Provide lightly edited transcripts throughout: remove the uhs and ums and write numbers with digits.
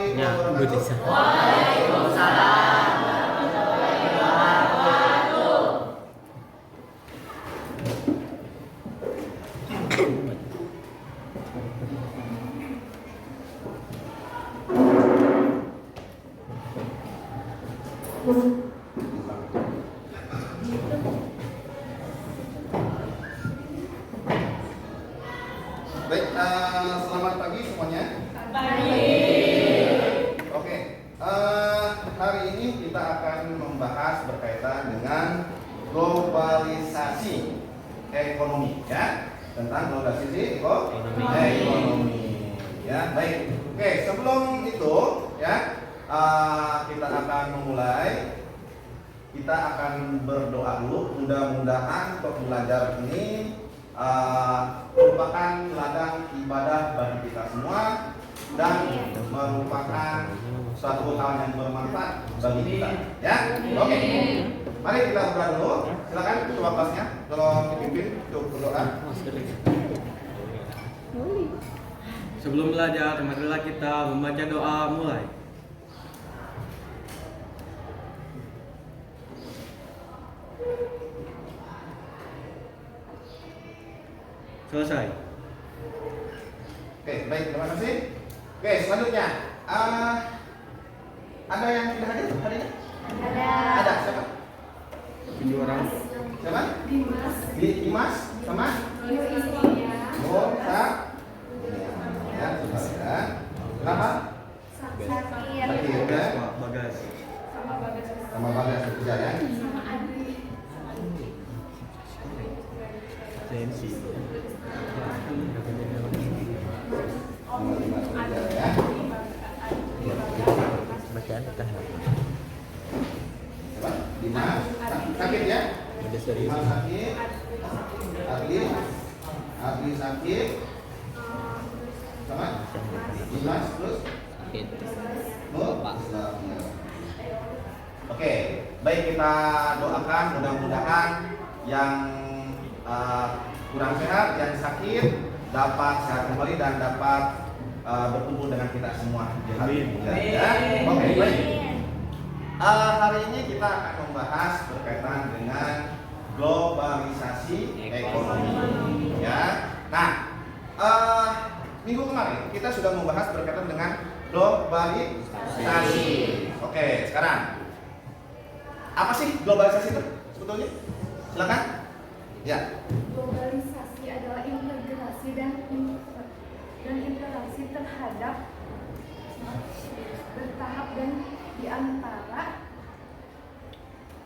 warahmatullahi Ya, wabarakatuh. Waalaikumsalam warahmatullahi wabarakatuh. Baik, selamat pagi semuanya. Oke, hari ini kita akan membahas berkaitan dengan globalisasi ekonomi, ya, tentang globalisasi ekonomi. Ya, baik. Oke, sebelum itu, ya, kita akan memulai. Kita akan berdoa dulu. Mudah-mudahan untuk belajar ini merupakan ladang ibadah bagi kita semua dan merupakan suatu hal yang bermanfaat bagi kita, ya. Oke, mari kita berdoa dulu. Silakan ketua kelasnya, tolong dipimpin untuk berdoa. Sebelum belajar, marilah kita membaca doa mulai. Selesai. Oke, baik, terima kasih. Oke, selanjutnya, ada yang tidak hadir hari ini? Ada, siapa? 7 orang. Siapa? Dimas sama? Oh, ya, sudah ya. Kenapa? Sakit, udah. Bagas. Sama Bagas kerja, ya. Sensi. Sama Dimas kerja, ya. Bacaan kita. Siapa? Dimas sakit, ya. Ada serius. Dimas sakit. Adli sakit. Sama? Dimas terus? Islam, ya. Oke, baik, kita doakan mudah-mudahan yang kurang sehat, yang sakit dapat sehat kembali dan dapat berkumpul dengan kita semua di hari ini. Ya. Oke, baik. Hari ini kita akan membahas berkaitan dengan globalisasi ekonomi. Ya. Nah, minggu kemarin kita sudah membahas berkaitan dengan globalisasi. Oke, sekarang apa sih globalisasi itu sebetulnya? Silakan. Ya. Globalisasi adalah integrasi dan interaksi terhadap bertahap dan di antara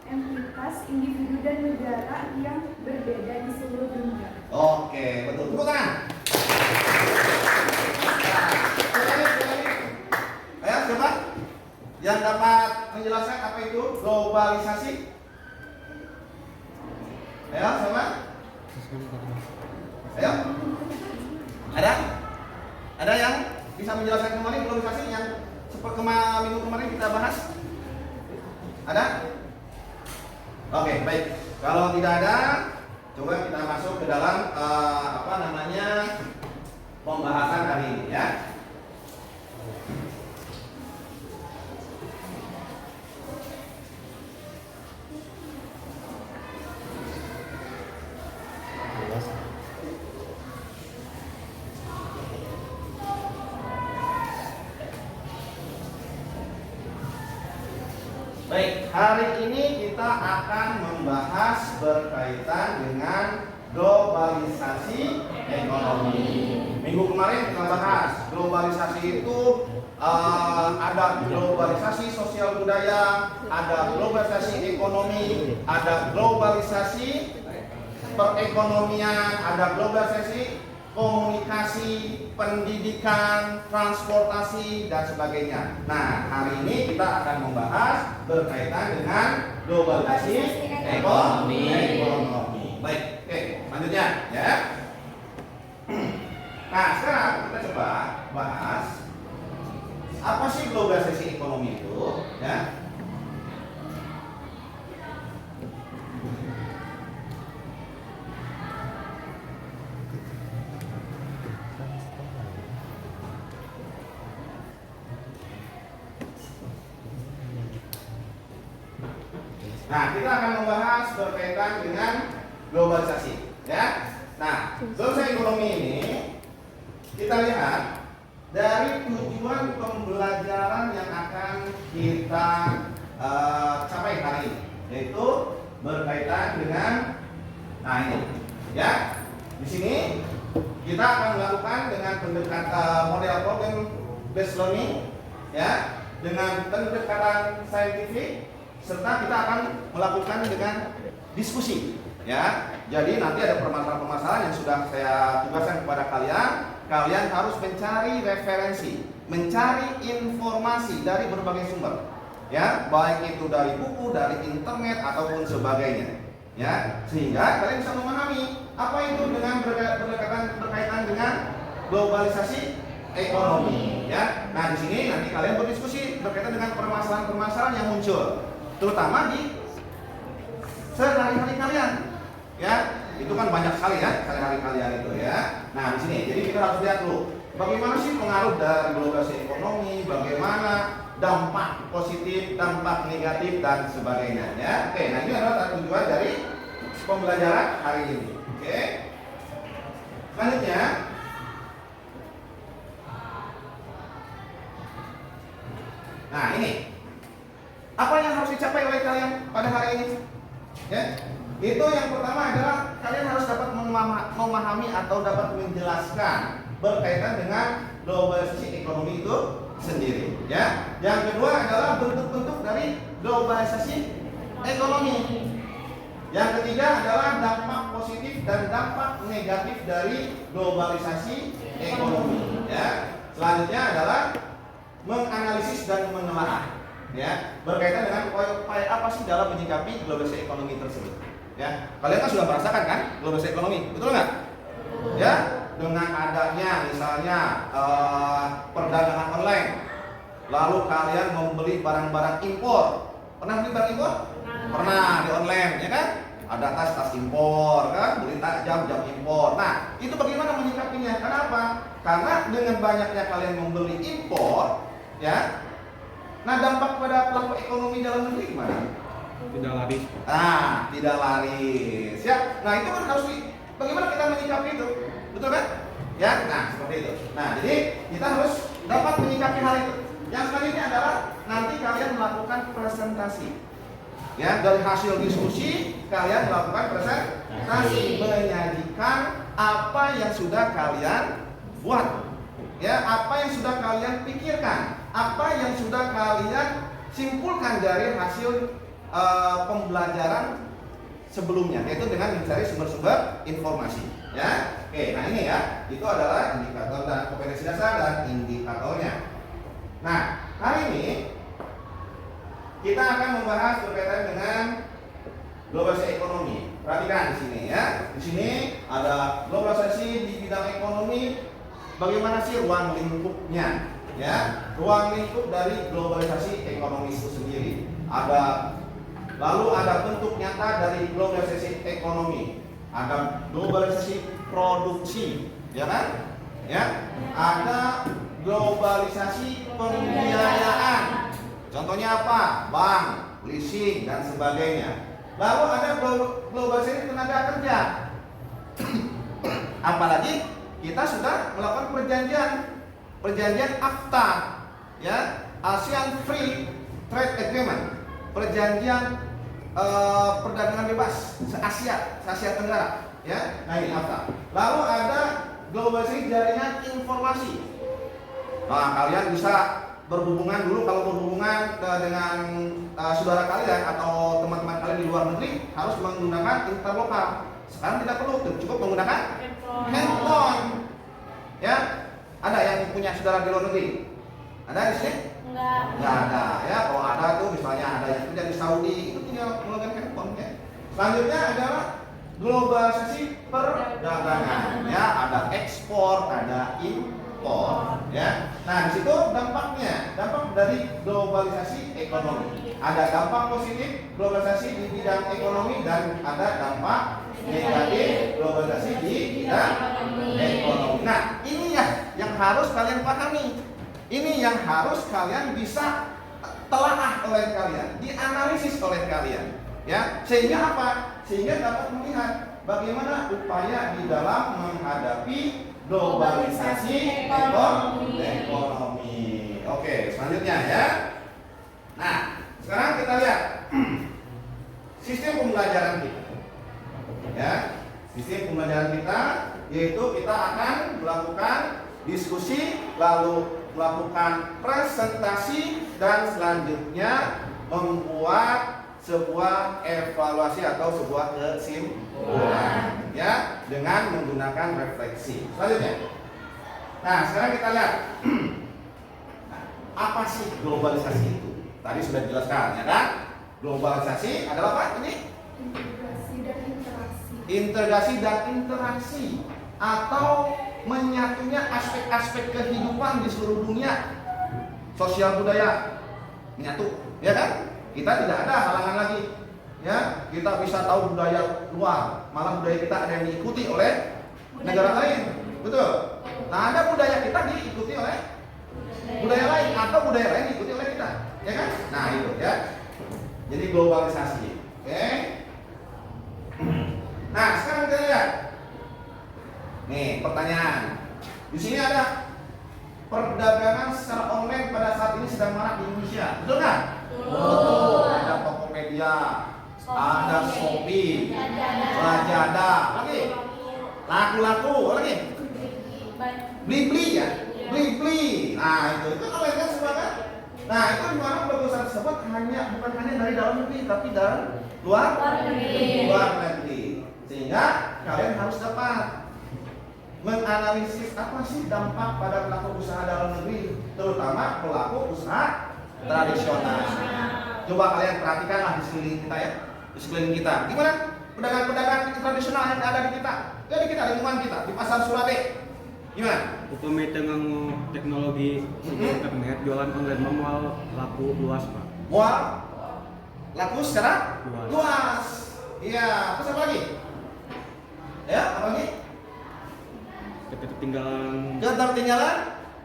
entitas, individu dan negara yang berbeda di seluruh dunia. Oke, betul. Tepuk tangan. Ayo, siapa yang dapat menjelaskan apa itu globalisasi? Ayo, siapa? Ayo. Ada yang bisa menjelaskan kembali globalisasi yang seperti minggu kemarin kita bahas? Ada? Oke, baik. Kalau tidak ada, coba kita masuk ke dalam pembahasan hari ini, ya. Baik, hari ini kita akan membahas berkaitan dengan globalisasi ekonomi. Minggu kemarin kita bahas globalisasi itu ada globalisasi sosial budaya, ada globalisasi ekonomi, ada globalisasi perekonomian, ada globalisasi komunikasi, pendidikan, transportasi, dan sebagainya. Nah, hari ini kita akan membahas berkaitan dengan globalisasi ekonomi. Baik, oke, selanjutnya, ya. Nah, sekarang kita coba bahas apa sih globalisasi ekonomi itu, ya. Nah, kita akan membahas berkaitan dengan globalisasi, ya. Nah, globalisasi ekonomi ini kita lihat dari tujuan pembelajaran yang akan kita capai hari ini, yaitu berkaitan dengan, nah ini, ya. Di sini kita akan melakukan dengan model problem based learning, ya, dengan pendekatan saintifik, serta kita akan melakukan dengan diskusi, ya. Jadi nanti ada permasalahan-permasalahan yang sudah saya tugaskan kepada kalian. Kalian harus mencari referensi, mencari informasi dari berbagai sumber, ya, baik itu dari buku, dari internet ataupun sebagainya, ya, sehingga kalian bisa memahami apa itu dengan berkaitan dengan globalisasi ekonomi, ya. Nah, di sini nanti kalian berdiskusi berkaitan dengan permasalahan-permasalahan yang muncul, terutama di sehari-hari kalian, ya. Itu kan banyak sekali ya sehari-hari kalian itu, ya. Nah, di sini jadi kita harus lihat dulu bagaimana sih pengaruh dari globalisasi ekonomi, bagaimana dampak positif, dampak negatif dan sebagainya, ya. Oke, nah ini adalah tujuan dari pembelajaran hari ini. Oke. Selanjutnya, nah ini apa yang harus dicapai oleh kalian pada hari ini, ya. Itu yang pertama adalah kalian harus dapat memahami atau dapat menjelaskan berkaitan dengan globalisasi ekonomi itu sendiri, ya. Yang kedua adalah bentuk-bentuk dari globalisasi ekonomi. Yang ketiga adalah dampak positif dan dampak negatif dari globalisasi ekonomi, ya. Selanjutnya adalah menganalisis dan menelaah, ya, berkaitan dengan upaya apa sih dalam menyikapi globalisasi ekonomi tersebut, ya. Kalian kan sudah merasakan kan globalisasi ekonomi, betul nggak? Ya, dengan adanya misalnya perdagangan online, lalu kalian membeli barang-barang impor. Pernah beli barang impor? Pernah di online, ya kan? Ada tas impor, kan? Beli jam impor. Nah, itu bagaimana menyikapinya? Kenapa? Karena dengan banyaknya kalian membeli impor, ya. Nah, dampak pada pelaku ekonomi dalam negeri gimana? Tidak laris. Nah, tidak laris, ya. Nah, itu kan harus bagaimana kita menyikapi itu, betul kan? Ya, nah seperti itu. Nah, jadi kita harus dapat menyikapi hal itu. Yang selanjutnya adalah nanti kalian melakukan presentasi, ya. Dari hasil diskusi kalian melakukan presentasi, menyajikan apa yang sudah kalian buat, ya, apa yang sudah kalian pikirkan, apa yang sudah kalian simpulkan dari hasil pembelajaran sebelumnya, yaitu dengan mencari sumber-sumber informasi, ya. Oke, nah ini ya, itu adalah indikator dan kompetensi dasar dan indikatornya. Nah, hari ini kita akan membahas berkaitan dengan globalisasi ekonomi. Perhatikan di sini, ya. Di sini ada globalisasi di bidang ekonomi. Bagaimana sih ruang lingkupnya, ya? Ruang lingkup dari globalisasi ekonomi itu sendiri. Lalu ada bentuk nyata dari globalisasi ekonomi. Ada globalisasi produksi, ya kan? Ya. Ada globalisasi pembiayaan. Contohnya apa? Bank, leasing dan sebagainya. Lalu ada globalisasi tenaga kerja. Apalagi kita sudah melakukan perjanjian AFTA, ya, ASEAN Free Trade Agreement, perjanjian perdagangan bebas se-Asia Tenggara, ya. Nah, ini AFTA. Lalu ada globalisasi jaringan informasi. Nah, kalian bisa berhubungan dulu, kalau berhubungan dengan saudara kalian atau teman-teman kalian di luar negeri harus menggunakan interlokal. Sekarang tidak perlu, cukup menggunakan handphone. Ya, ada yang punya saudara di luar negeri? Ada di sini? Enggak ada. Ya, kalau ada tuh misalnya ada yang kerja di Saudi, itu tinggal menggunakan handphone, ya. Selanjutnya adalah globalisasi perdagangan. Ya, ada ekspor, ada impor. Ya. Nah, di situ dampaknya, dampak dari globalisasi ekonomi. Ada dampak positif globalisasi di bidang ekonomi dan ada dampak negatif globalisasi di bidang ekonomi. Nah, ini ya yang harus kalian pahami. Ini yang harus kalian bisa telaah oleh kalian, dianalisis oleh kalian. Ya, sehingga apa? Sehingga dapat melihat bagaimana upaya di dalam menghadapi globalisasi ekonomi. Oke, selanjutnya ya. Nah, sekarang kita lihat sistem pembelajaran kita. Ya, sistem pembelajaran kita yaitu kita akan melakukan diskusi, lalu melakukan presentasi, dan selanjutnya membuat sebuah evaluasi atau sebuah kesimpulan ya dengan menggunakan refleksi. Selanjutnya. Nah, sekarang kita lihat apa sih globalisasi itu? Tadi sudah dijelaskan ya kan? Globalisasi adalah apa ini? Integrasi dan interaksi. Integrasi dan interaksi atau menyatunya aspek-aspek kehidupan di seluruh dunia. Sosial budaya menyatu, ya kan? Kita tidak ada halangan lagi. Ya, kita bisa tahu budaya luar, malah budaya kita ada yang diikuti oleh negara lain. Betul. Nah, ada budaya kita diikuti oleh budaya lain atau budaya lain diikuti oleh kita, ya kan? Nah, itu ya. Jadi globalisasi. Oke. Nah, sekarang kita lihat. Nih, pertanyaan. Di sini ada perdagangan secara online pada saat ini sedang marak di Indonesia. Betul nggak? Betul. Ada Tokopedia, ada Shopee, Lazada, lagi laku-laku, lagi Blibli ya, Blibli. Nah, itu online kan semua kan? Nah, itu di mana perusahaan tersebut bukan hanya dari dalam negeri, tapi dari luar negeri. Sehingga kalian harus dapat menganalisis apa sih dampak pada pelaku usaha dalam negeri, terutama pelaku usaha tradisional. Coba kalian perhatikanlah di sekeliling kita ya, di sekeliling kita. Gimana pedagang-pedagang tradisional yang ada di kita, ya di kita, lingkungan kita, di pasar Surabaya. Gimana? Upami tengah teknologi internet jualan online memual laku luas pak. Mual laku secara Luas. luas. Iya, terus apa lagi? Ya, apa lagi? Ketertinggalan Ketertinggalan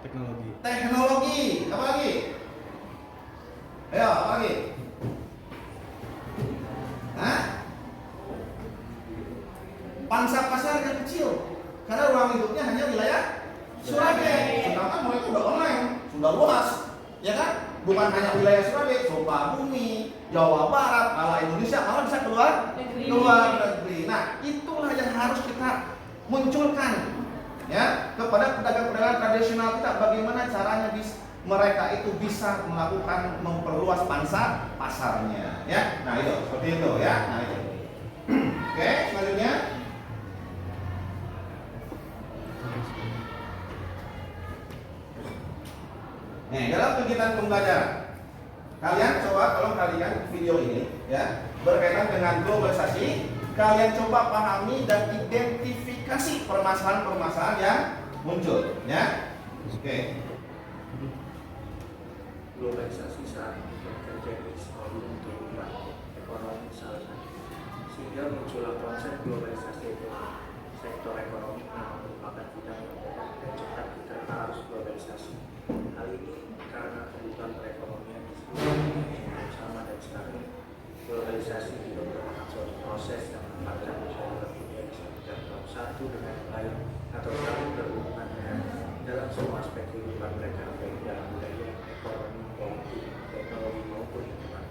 teknologi. teknologi. Apa lagi? Ayo, apa lagi? Hah? Pangsa pasar yang kecil, karena ruang lingkupnya hanya wilayah Surabaya. Sedangkan mereka udah online, sudah luas, ya kan? Bukan hanya wilayah Surabaya, Sukabumi, Jawa Barat, malah Indonesia, malah bisa keluar negeri. Nah, itulah yang harus kita munculkan, ya, kepada pedagang-pedagang tradisional kita. Bagaimana caranya mereka itu bisa melakukan memperluas pangsa pasarnya, ya. Nah, itu seperti itu, ya. Nah, itu. Oke, selanjutnya. Nih, dalam kegiatan pembelajaran, kalian coba tolong kalian video ini ya berkaitan dengan globalisasi, kalian coba pahami dan identifikasi permasalahan-permasalahan yang muncul, ya. Oke. Globalisasi saat ini terjadi selalu untuk ekonomi salah satu, sehingga muncullah konsep globalisasi ekonomi. Sektor ekonomi memang merupakan bidang yang modern dan cepat diterima arus globalisasi. Hal ini karena kebutuhan perekonomian di seluruh dunia yang sama dan sekarang globalisasi juga merupakan suatu proses yang menempatkan masyarakat dunia bisa menjangkau satu dengan yang lain atau saling berhubungan dengan dalam semua aspek kehidupan mereka, baik dalam budaya, ekonomi, politik, teknologi maupun lingkungan.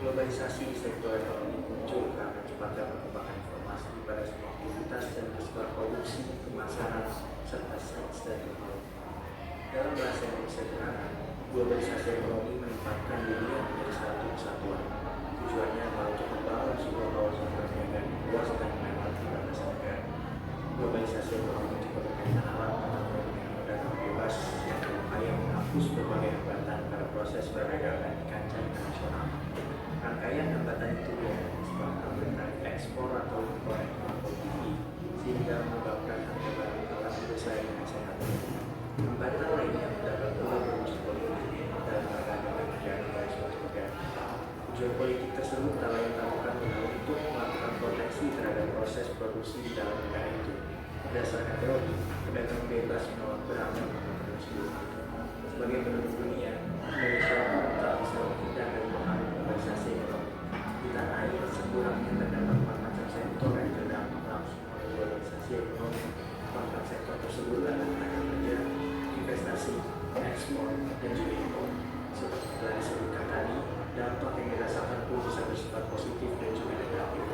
Globalisasi di sektor ekonomi muncul karena cepatnya perkembangan informasi pada semua aktivitas dan sektor produksi, pemasaran, serta sains dan teknologi. Dalam bahasa Indonesia sederhana, globalisasi ekonomi menempatkan dunia menjadi satu kesatuan. Tujuannya adalah untuk membangun sebuah kawasan perdagangan luas dan melewati batas negara. Globalisasi ekonomi juga berkaitan erat dengan fenomena perdagangan bebas yang berupaya menghapus berbagai hambatan pada proses perdagangan di kancah internasional. Rangkaian hambatan itu disebabkan oleh tarif ekspor atau impor yang terlampau tinggi, sehingga menyebabkan harga barang alat bersaing dengan sehat. Hambatan lainnya dapat pula berunsur politik dalam perdagangan menjadi pada suatu negara. Tujuan politik tersebut tak lain tak bukan untuk melakukan proteksi terhadap proses produksi di dalam negara itu. Berdasarkan teori, pedagang bebas menolak beragam produksi. Sebagai penduduk dunia, Indonesia tak bisa menghindar dari pengaruh globalisasi ekonomi. Di tanah air sekurangnya terdapat 4 macam sektor yang terdampak langsung oleh globalisasi ekonomi. 4 sektor tersebut adalah tenaga kerja, investasi, ekspor, dan juga impor. Seperti telah disebutkan tadi, dampak yang dirasakan pun bisa bersifat positif dan juga negatif.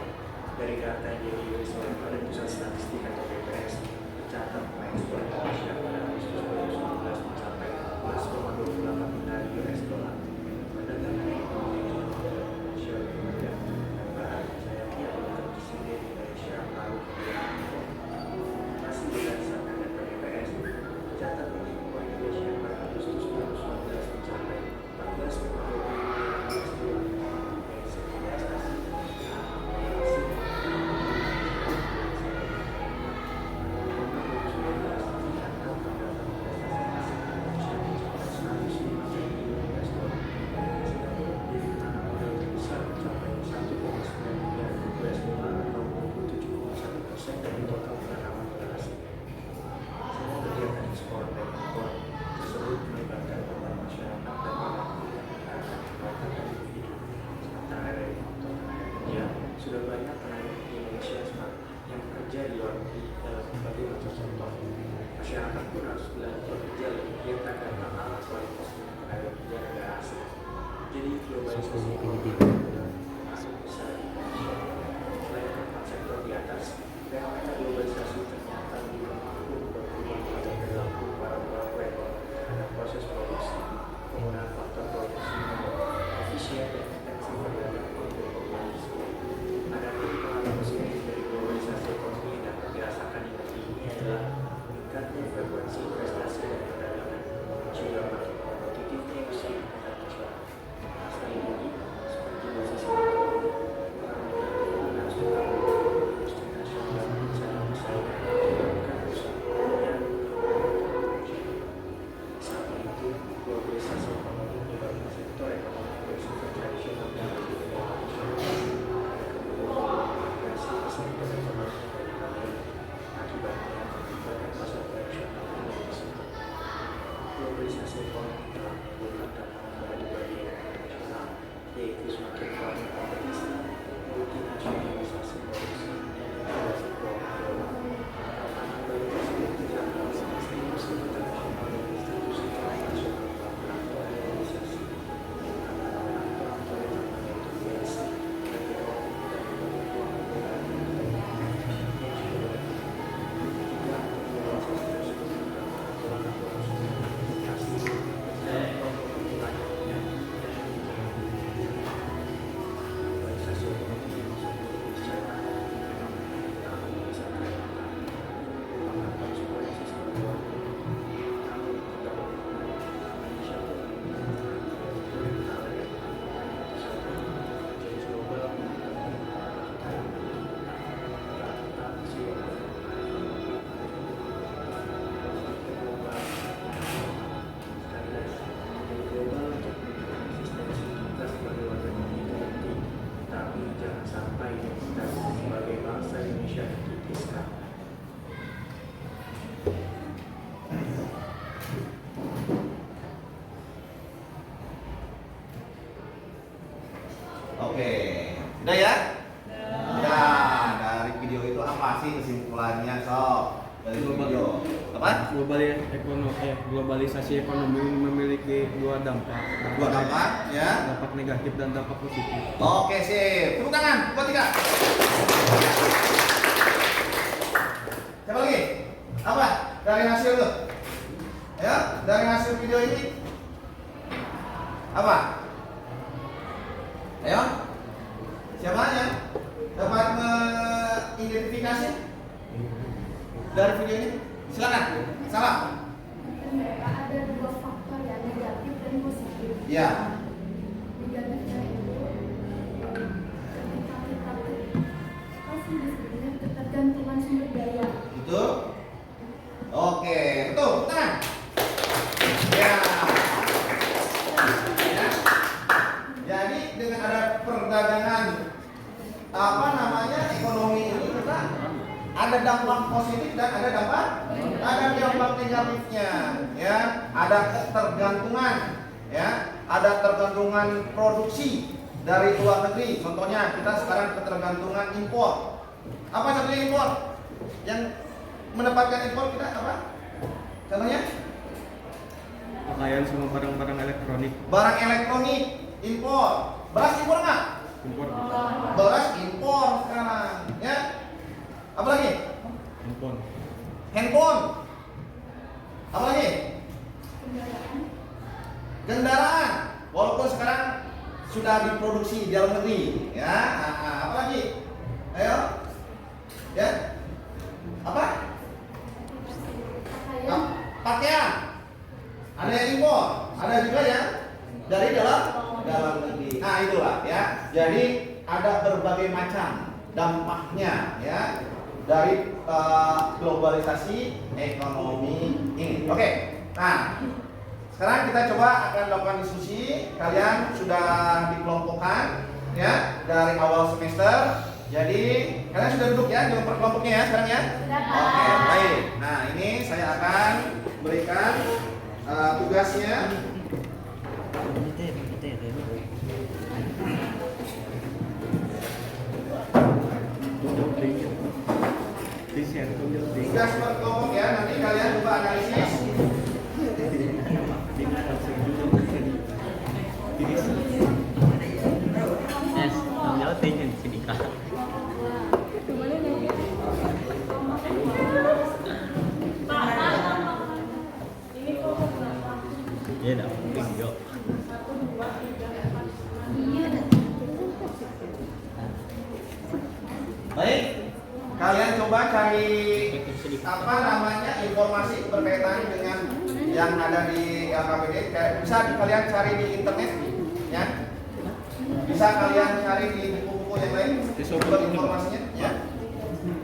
Dari data yang dirilis oleh Badan Pusat Statistik atau BPS, tercatat ekspor Indonesia pada Agustus 2019 mencapai 14,28 miliar US dollar. Perdagangan ekonomi Indonesia dan tambahan sayapnya adalah tersendiri di Indonesia lalu masih berdasarkan data BPS, tercatat ekspor Indonesia pada Agustus 2019 mencapai 14,20 miliar US dollar. Dari segi investasi, sudah banyak tenaga Indonesia yang bekerja di luar negeri dalam berbagai macam sektor. Masyarakat pun harus belajar bekerja lebih giat agar tak kalah kualitas dengan tenaga kerja negara asing. Jadi globalisasi ekonomi masuk besar di Indonesia. Selain 4 sektor di atas, fenomena globalisasi ternyata juga mampu berpeluang pada perilaku para pelaku ekonomi terhadap proses produksi, penggunaan faktor produksi efisien dan intensif terhadap produksi. Adapun pengaruh positif dari globalisasi ekonomi yang dapat dirasakan di negeri ini adalah meningkatnya frekuensi investasi dan perdagangan, juga makin kompetitifnya usaha internasional. Sekali lagi, seperti bahasa ekonomi, harus mengakui industri nasional secara bersaing dengan usaha yang saat itu globalisasi ekonomi menyebabkan sektor ekonomi bersifat tradisional dan globalisasi ekonomi telah menimbulkan tantangan baru bagi ekonomi nasional, yaitu semakin kuatnya kompetisi, multinasionalisasi produksi, dan integrasi keuangan global. Tantangan baru tersebut terjangkau oleh institusi internasional dan institusi internasional melakukan globalisasi. Aktor-aktor yang namanya itu BSI, dan ekonomi dan keuangan global. Sampai kita sebagai bangsa Indonesia dikitiskan. Oke, udah ya? Ya, dari video itu apa sih kesimpulannya sob? Dari video apa? Globalisasi ekonomi memiliki dua dampak. Dua dampak, ya? Dampak negatif dan dampak positif. Oke sip, tepuk tangan buat 3. Siapa lagi? Apa? Dari hasil tuh? Ya, dari hasil video ini apa? Ayo, siapa ya? Dapat mengidentifikasi dari video ini? Silakan. Salah. Ternyata ada 2 faktor yang negatif dan positif. Iya. Negatifnya itu ketika kita pasti disebutnya ketergantungan sumber daya. Betul? Oke, betul. Tangan. Ya. Ya. Jadi dengan ada perdagangan ekonomi ini kita ada dampak positif dan ada dampak negatifnya, ya. Ada ketergantungan, ya. Ada tergantungan produksi, dari luar negeri. Contohnya kita sekarang ketergantungan impor. Apa contohnya impor? Yang mendapatkan impor kita apa? Contohnya? Pakaian sama barang-barang elektronik. Barang elektronik impor. Beras impor nggak? Impor. Beras impor sekarang, ya. Apa lagi? Handphone. Handphone. Apa lagi? Kendaraan. Walaupun sekarang sudah diproduksi di dalam negeri, ya. Apa lagi? Ayo, ya. Apa? Pakaian. Ada yang impor, ada juga yang dari dalam negeri. Nah itulah ya. Jadi ada berbagai macam dampaknya ya dari globalisasi ekonomi ini. Oke. Nah, sekarang kita coba akan lakukan diskusi. Kalian sudah dikelompokkan ya dari awal semester. Jadi kalian sudah duduk ya di kelompoknya ya sekarang ya. Oke, baik. Nah ini saya akan berikan tugasnya. Tugas per kelompok ya. Nanti kalian coba analisis. Yes, tanggal tinggi di sini kak. Iya dah, video. Baik, kalian coba cari apa namanya informasi berkaitan dengan yang ada di LKPD. Bisa kalian cari di internet, ya. Bisa kalian cari di buku-buku yang lain sumber informasinya, ya.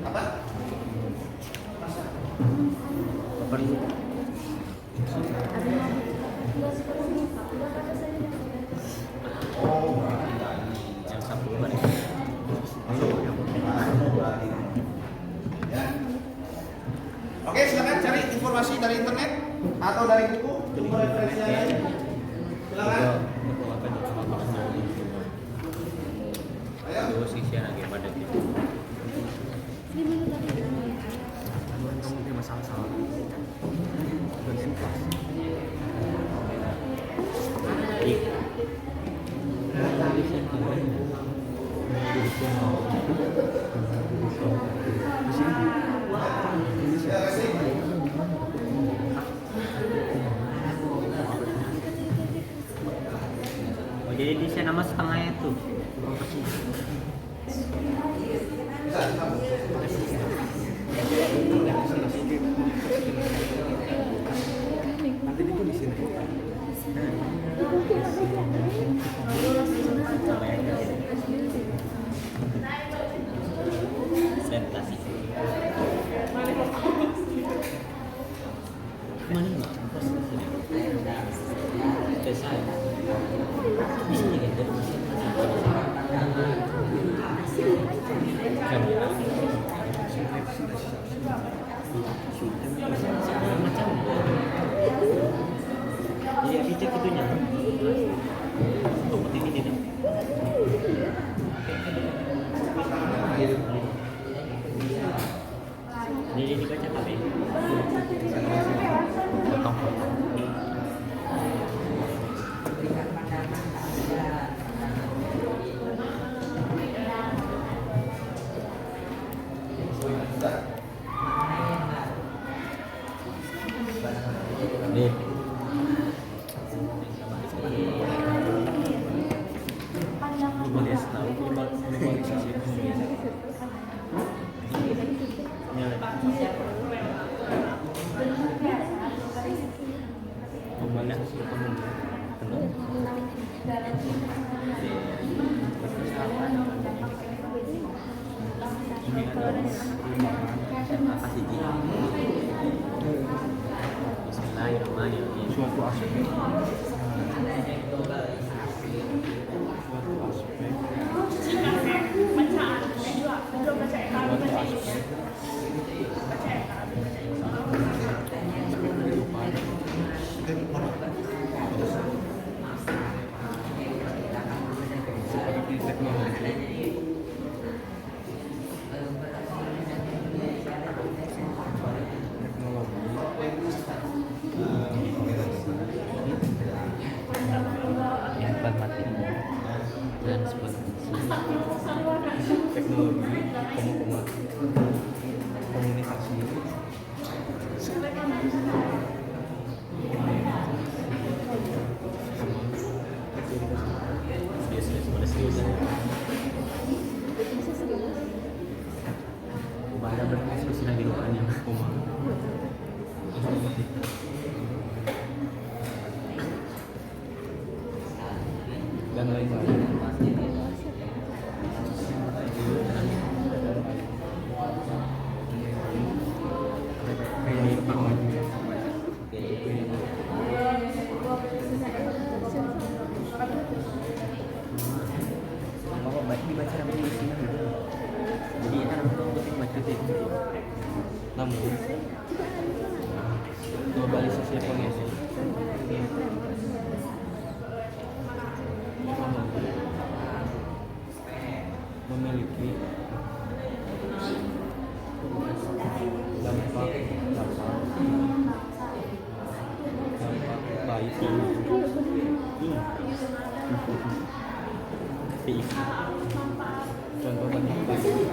Apa? Oh, Yang satu balik. ya. Oke, silakan cari informasi dari internet atau dari buku, sumber referensi yang lain. Silakan. Ayo. Terus isian lagi pada gitu. Kamu dia masalah-masalah. Terima kasih. Oh jadi di sana nama setengahnya tuh. Bisa, bisa. Nanti itu di sini. Presentasi. Mana nggak? Pas di sini. Selesai. Di sini gitu. Macam. Jadi abijak itunya. Kompet ini tidak. Jadi dibaca tapi potong. Nih. Globalisasi ekonomi. Globalisasi ekonomi. Ini adalah kasih Bismillahirrahmanirrahim. Suatu aspek. komunikasi. Ada berdiskusi lagi rupanya. Dan lain-lain. Bapak baik dibaca sama di sini. Jadi kan untuk baca itu. Namun globalisasi ekonomi memiliki dampak baik contoh banyak dampak positif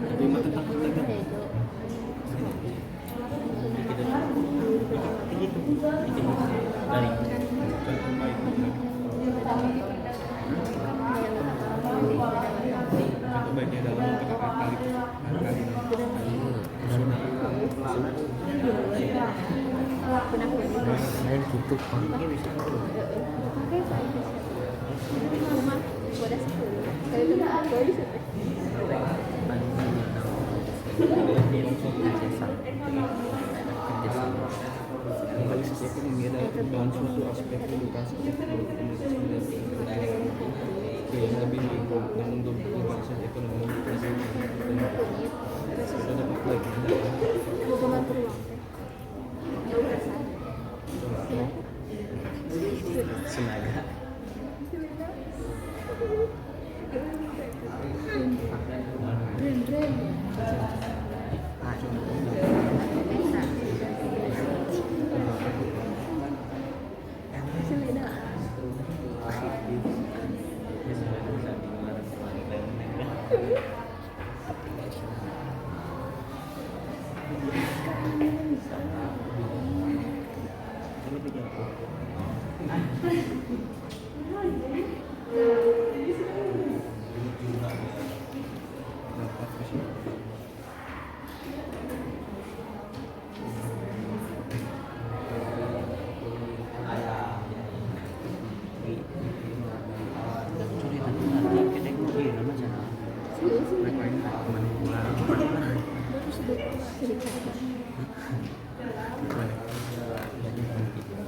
tapi mata takut lagi Dari contoh baik contoh baiknya dalam memperkatakan kali lain gitu. Globalisasi ekonomi adalah perubahan suatu aspek edukasi yang lebih lingkup, namun globalisasi ekonomi sudah dapat lagi Senaga.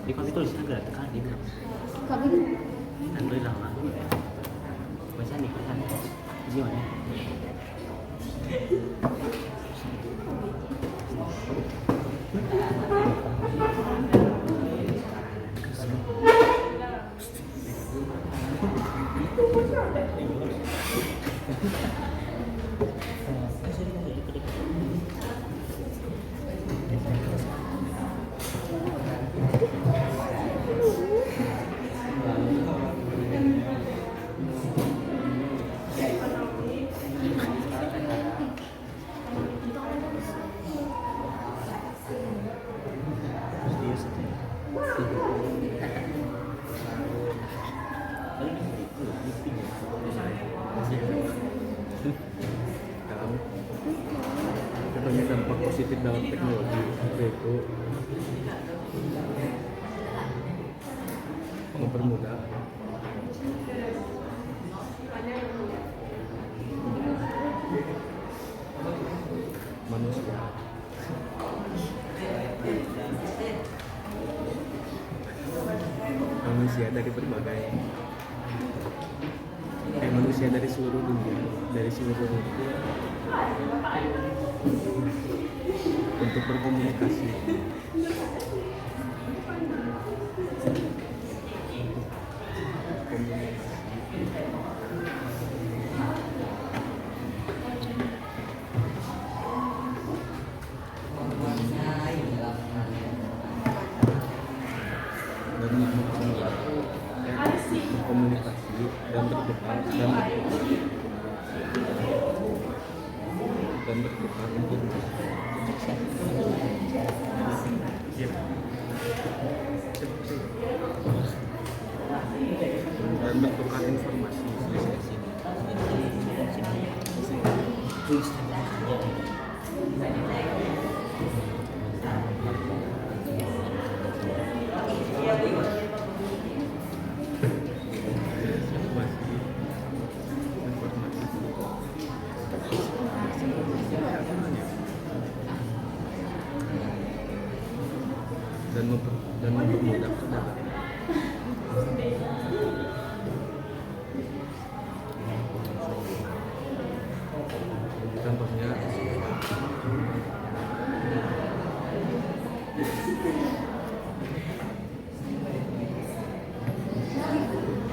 Di kami tulisnya gerak kali Kami nanti lama baca nih kan gimana katanya dampak positif dalam teknologi yaitu mempermudah manusia dari manusia dari seluruh dunia untuk berkomunikasi. Berkomunikasi dan bertukar informasi. Dan bertukar informasi. Dan mempermudah perdagangan. Contohnya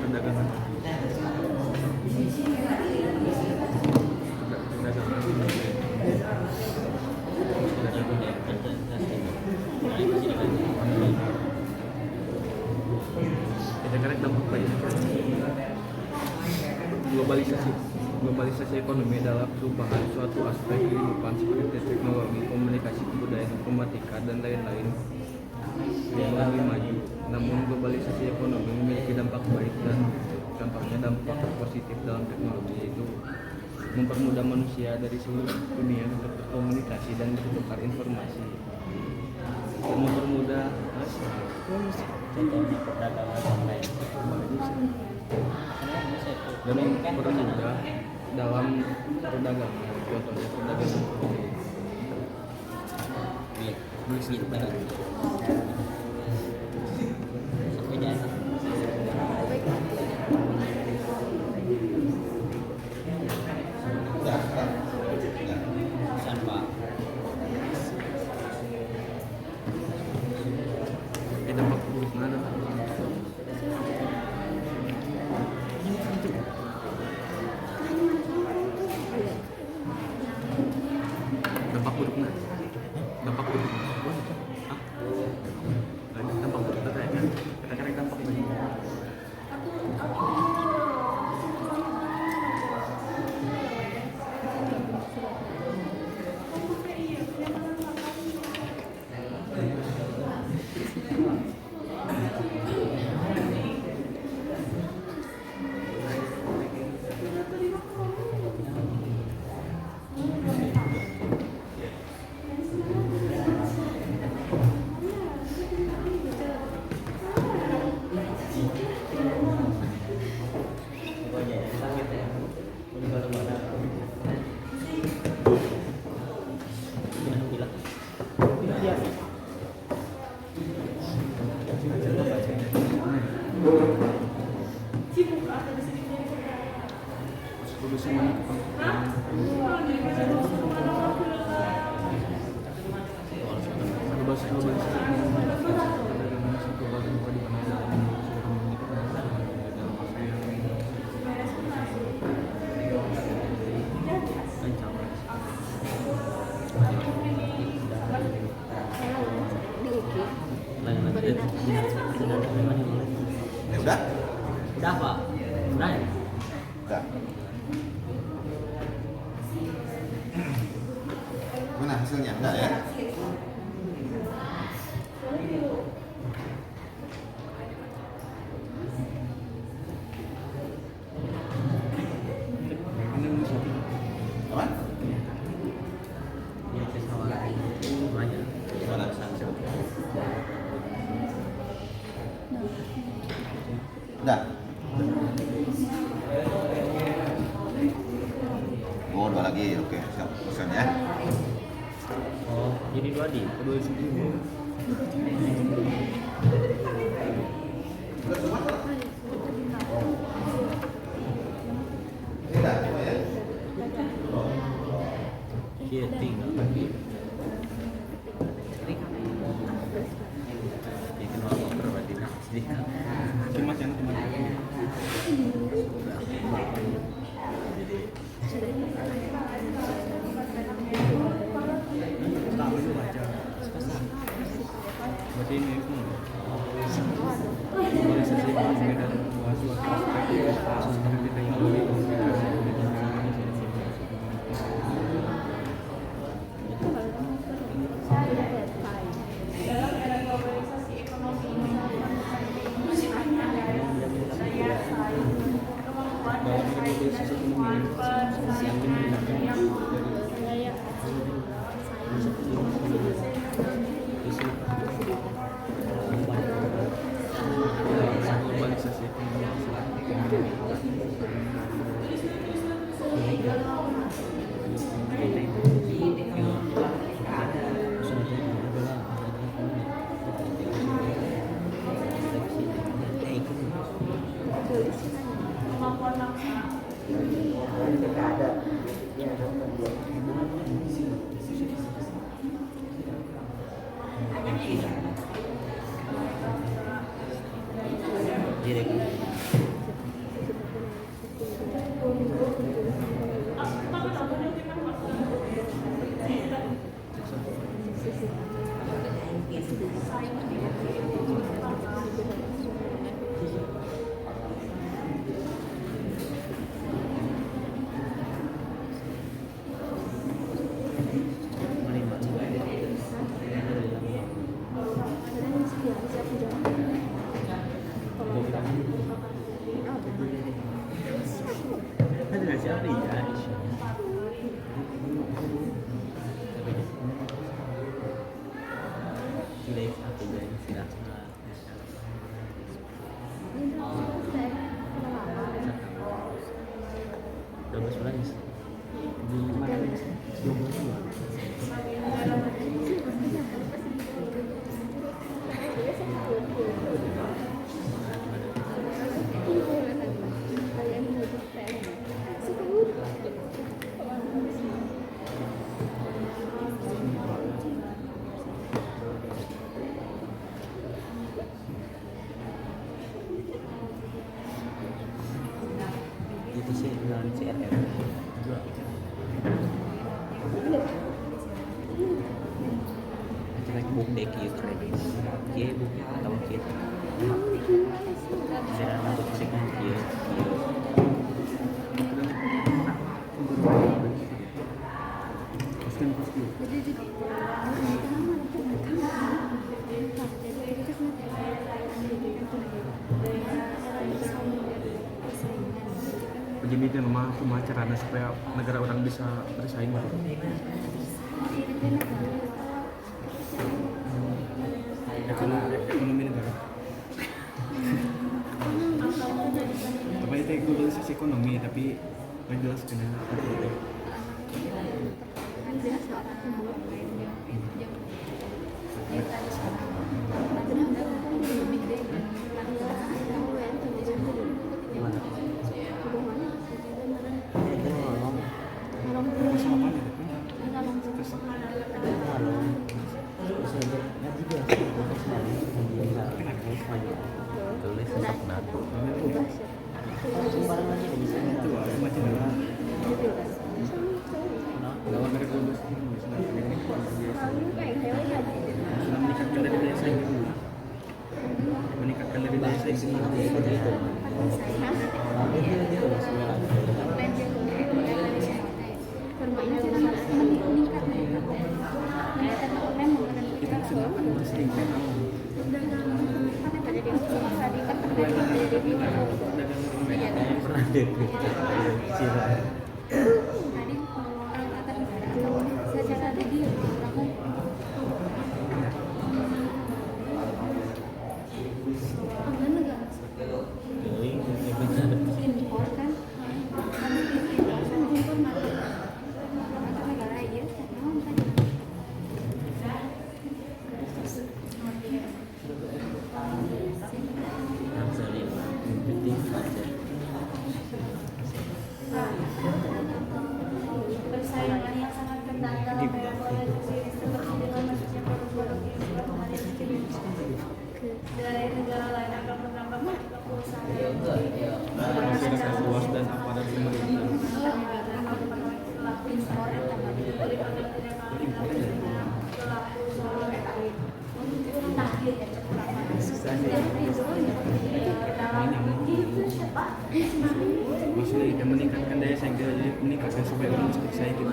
perdagangan. Kita dampak banyak. Globalisasi ekonomi adalah perubahan suatu aspek kehidupan seperti teknologi, komunikasi, kebudayaan, informatika, dan lain-lain yang lebih maju. Namun globalisasi ekonomi memiliki dampak baik dan contohnya dampak positif dalam teknologi, yaitu mempermudah manusia dari seluruh dunia untuk berkomunikasi dan bertukar informasi. Dan mempermudah Contohnya perdagangan online. dan mempermudah dalam perdagangan, contohnya perdagangan Gitu banget. Sampai jasa. Pesan Pak. dampak buruknya adalah dampak buruknya Hah? Dampak buruknya kan kita dampak buruknya Udah? Udah Pak. Udah ya? Udah. Mana hasilnya? Udah ya? Apa? Ya saya tawarin banyak. Mana? Udah. Oh, dua lagi. Oke, siap. Pesan ya. Oh, jadi 2 di. kedua sendiri Sudah semua tuh? Tidak, semua ya? Oh. Iya, tinggal lagi. Itu mau berbagi sedikit. Cuma yang teman berarti ini globalisasi ekonomi dan suatu aspek seperti teknologi komunikasi. Dalam era globalisasi ekonomi ini, daya saing, kemampuan bersaing dan kemampuan persaingan yang Globalisasi ekonomi. kemampuan maksimal. Ada siapa ya? Sudah satu jadi sudah. Bagus banget. Di mana? 22. Itu sih dengan CRM. Lagi buk dek ya keren. Dia buk atau kita. Saya untuk segmen dia. Begini dia mah cuma caranya supaya negara orang bisa bersaing. Ekonomi negara. Apa itu globalisasi ekonomi tapi nggak jelas kenapa apa itu. Tulis tetap nado. Itu ada macam mana? Kalau mereka lulus meningkatkan dari daya saing dulu. Meningkatkan dari daya saing dulu. Kita sudah bersaing. Pernah deh. Yang susah sih. Maksudnya yang meningkatkan daya saing dia, jadi meningkatkan supaya orang seperti saya gitu.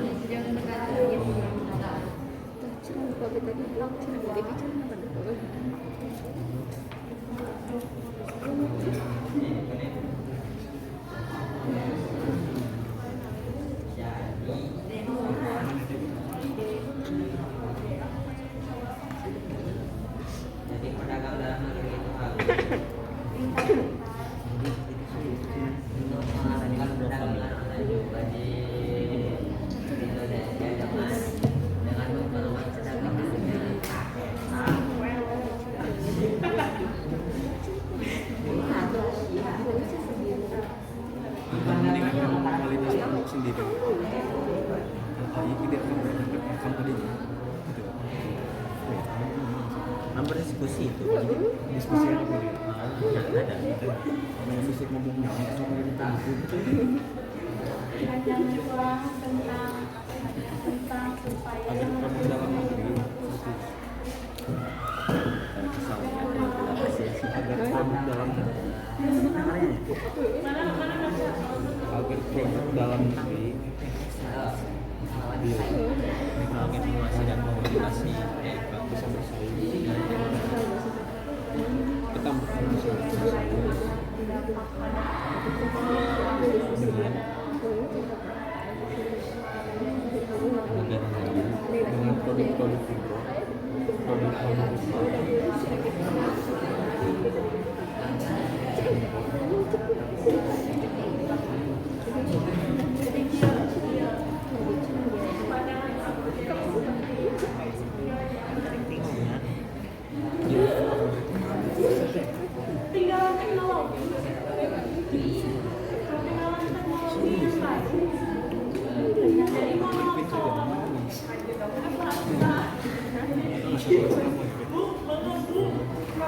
Meningkatkan kualitas produk sendiri. Hal ini tidak akan berdampak company-nya. Gitu. Hampir diskusi itu. Diskusi apa boleh? Ada. Yang bisa ngomongnya sama kita. Panjang tuang tentang supaya Agar produk dalam negeri agar produk dalam negeri agar produk dalam negeri Teknologi informasi dan komunikasi bisa bersaing tetap bersaing dengan produk-produk impor, produk-produk impor.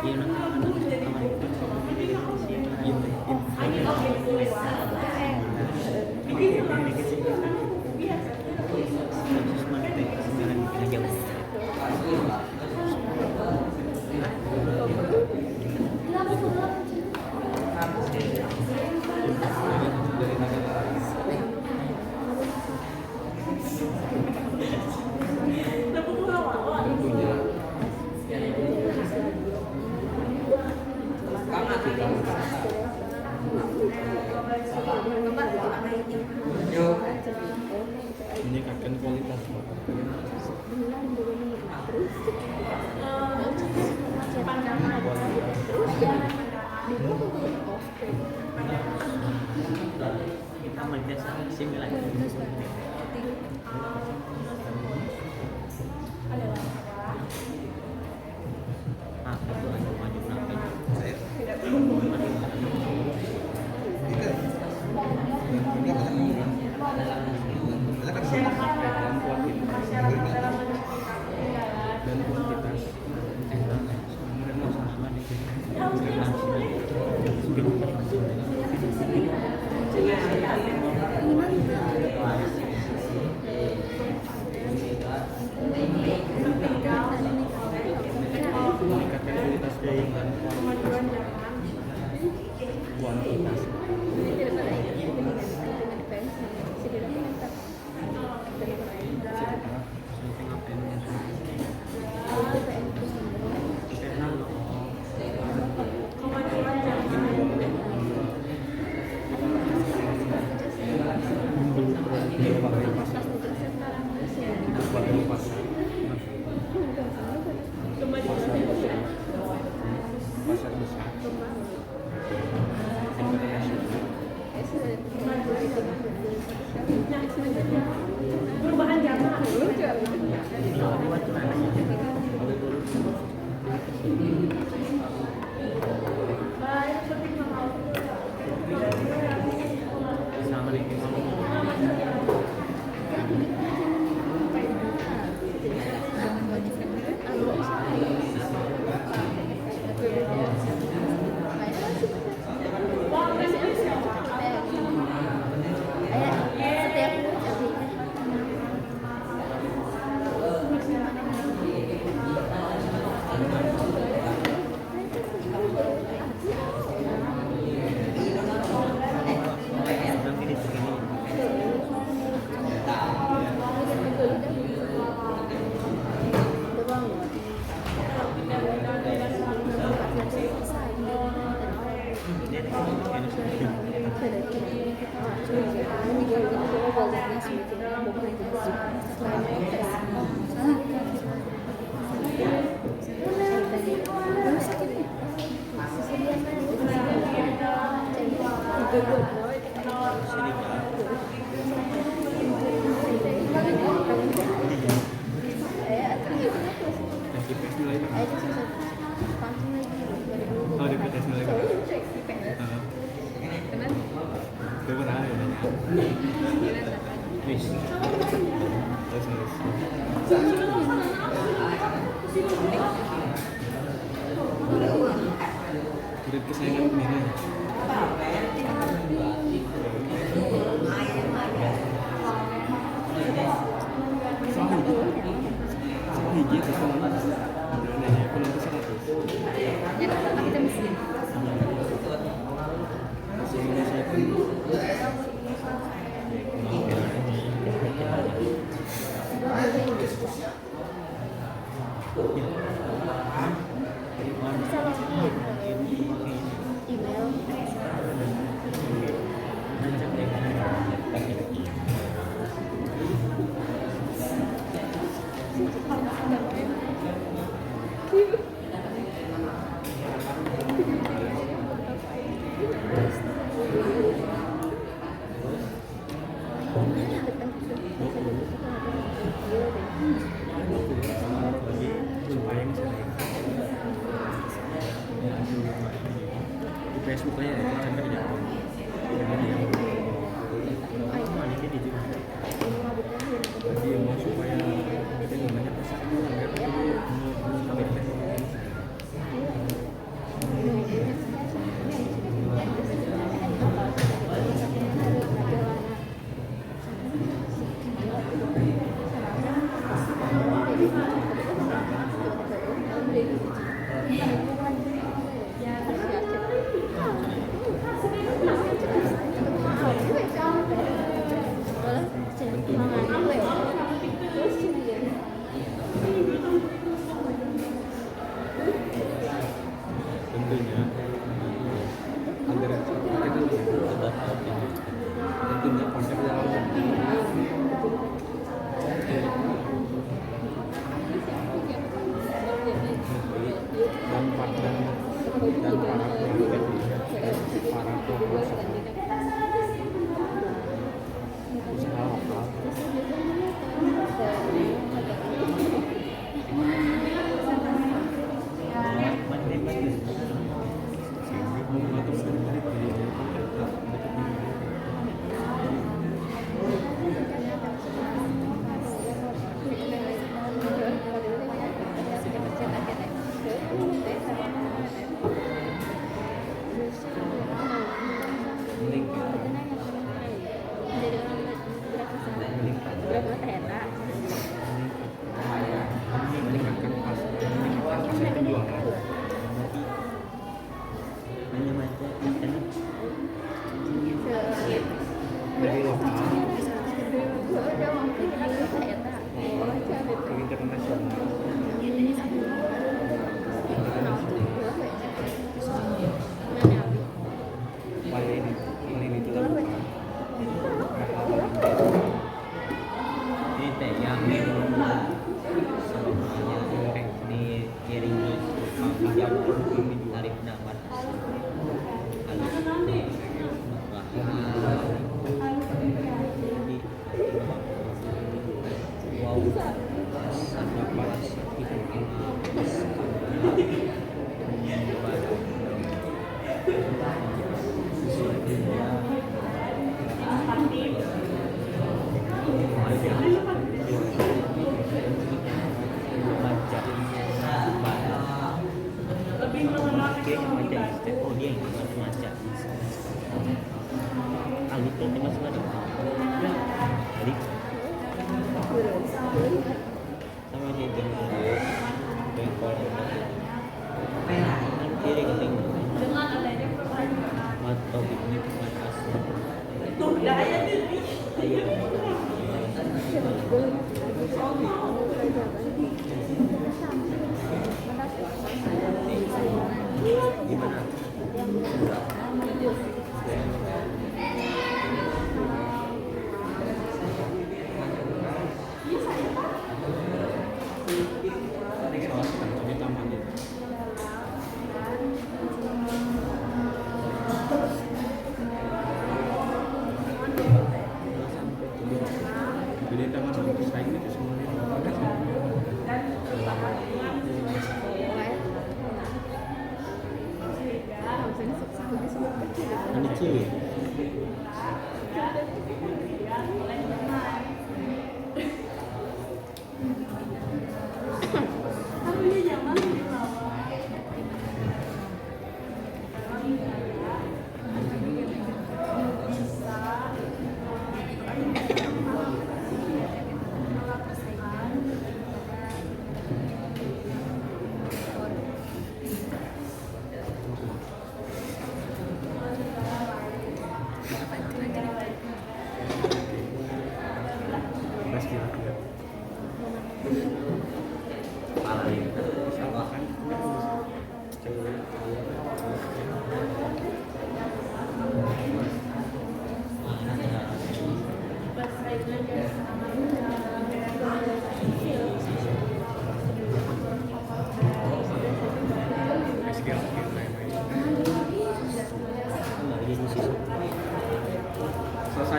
Iya, Tentunya meningkatkan kualitas kita mendesak simulasi. Ah, itu ada maju berapa? dan kuantitas meningkatkan kualitas produk dan kuantitas. Membeli produk di berbagai pasar, di berbagai pasar, pasar besar, internasional. Wis. Murid kesayangan Mira. Sama hiji itu kan. Nanya aku nanti 100. Kita mesti. Masih menyelesaikan. Supaya bisa di Facebook aja ya, sampai di Jepang. Dia mau supaya kita namanya persatuan ya, sampai di Facebook. Tentunya antara tentunya konsep dalam dan para pelaku usaha lokal meningkatkan pasar penjualan Hanya baca kan dari lokal ke internasional. Paling ini itu ini teh yang sebenarnya diiringi tarif dapat Jadi tangan untuk saya itu semuanya Ini cewek.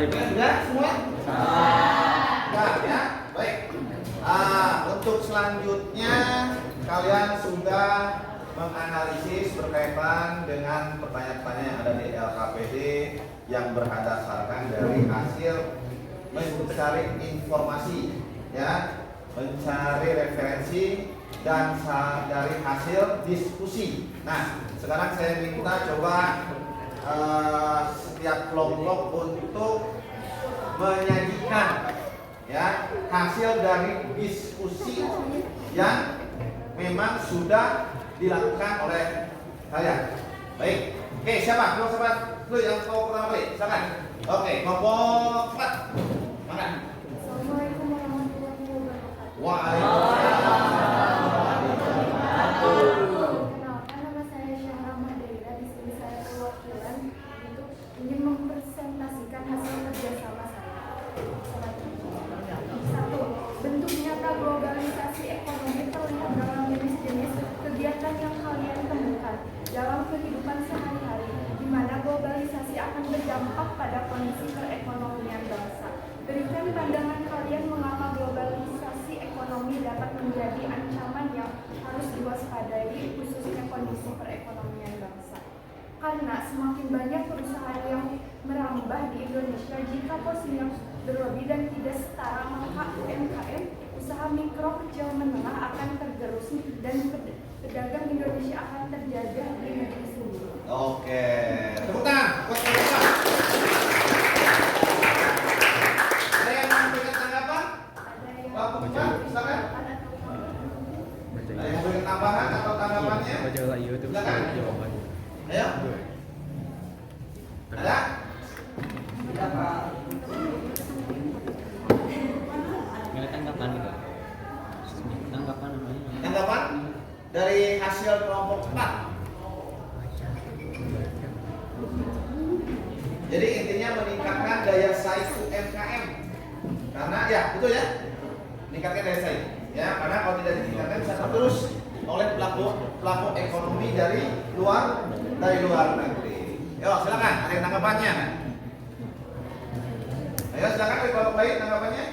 Ingat sudah semua? Sudah ya, baik. Untuk selanjutnya kalian sudah menganalisis berkaitan dengan pertanyaan-pertanyaan yang ada di LKPD yang berdasarkan dari hasil mencari informasi, ya, mencari referensi dan dari hasil diskusi. Nah, sekarang saya minta coba setiap kelompok untuk menyajikan, ya, hasil dari diskusi yang memang sudah dilakukan oleh kalian. Baik. Oke, siapa? Kelompok siapa? Lu yang tahu pertama kali. Silakan. Oke, kelompok 4. Mana? Assalamualaikum warahmatullahi wabarakatuh. Waalaikumsalam. Kenalkan, nama saya Syahra Mahdaira. Di sini saya perwakilan untuk ingin mempresentasikan hasil kerjasama saya. Satu, bentuk nyata globalisasi ekonomi terlihat dalam jenis-jenis kegiatan yang kalian temukan dalam kehidupan sehari-hari, di mana globalisasi akan berdampak pada kondisi perekonomian bangsa. Berikan pandangan kalian mengapa globalisasi ekonomi dapat menjadi ancaman yang harus diwaspadai, khususnya kondisi perekonomian bangsa. Karena semakin banyak perusahaan yang merambah di Indonesia, jika posisinya berlebih dan tidak setara, maka UMKM, usaha mikro, kecil, menengah akan tergerus dan pedagang Indonesia akan terjajah di negeri sendiri. Oke, tepuk tangan. Ada yang mau memberikan tanggapan? Ada yang Kelompok 4, silakan. Baca Ada yang memberikan tambahan atau tanggapannya? baca lah iya terus Silakan. jawabannya. Ayo. Ada? Nilai tanggapan gitu. Tanggapan namanya. Tanggapan dari hasil kelompok 4. Jadi intinya meningkatkan daya saing UMKM. Karena ya, betul ya? Meningkatkan daya saing. Ya, karena kalau tidak ditingkatkan bisa tergerus oleh pelaku ekonomi dari luar negeri. Yo, silakan. Ada yang tanggapannya? Ayo silakan dari kelompok baik tanggapannya.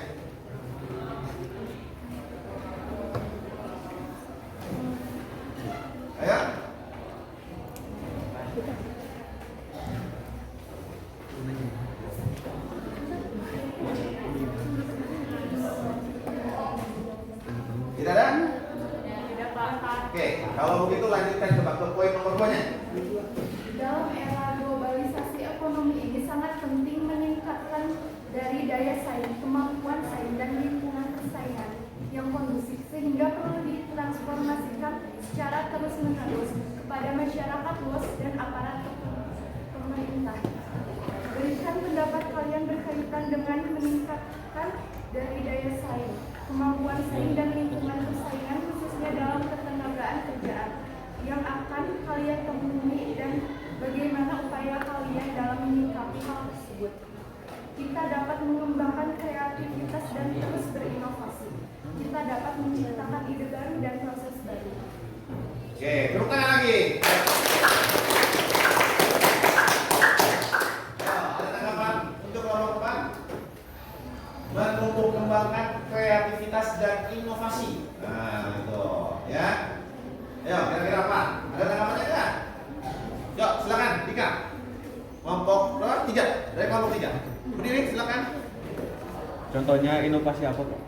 Ayo. Tidak ada? Tidak apa-apa. Oke, kalau begitu lanjutkan coba ke poin nomor 2-nya. Dalam era globalisasi ekonomi ini sangat penting meningkatkan dari daya saing, kemampuan saing, dan lingkungan persaingan yang kondusif sehingga perlu ditransformasikan secara terus-menerus kepada masyarakat luas dan aparat pemerintah. Berikan pendapat kalian berkaitan dengan meningkatkan dari daya saing, kemampuan saing, dan lingkungan persaingan khususnya dalam ketenagaan kerjaan yang akan kalian temui dan bagaimana upaya kalian dalam menyikapi hal tersebut. Kita dapat mengembangkan kreativitas dan terus berinovasi. Kita dapat menciptakan ide baru dan proses baru. Oke, tepuk tangan lagi. Ada tanggapan untuk kelompok 4? Menumbuh kembangkan kreativitas dan inovasi. Nah, itu ya. Ayo, kira-kira apa? Ada tanggapannya enggak? Yuk, silakan, Dika. Kelompok 3, dari kelompok 3. Berdiri, silakan. Contohnya inovasi apa, Pak?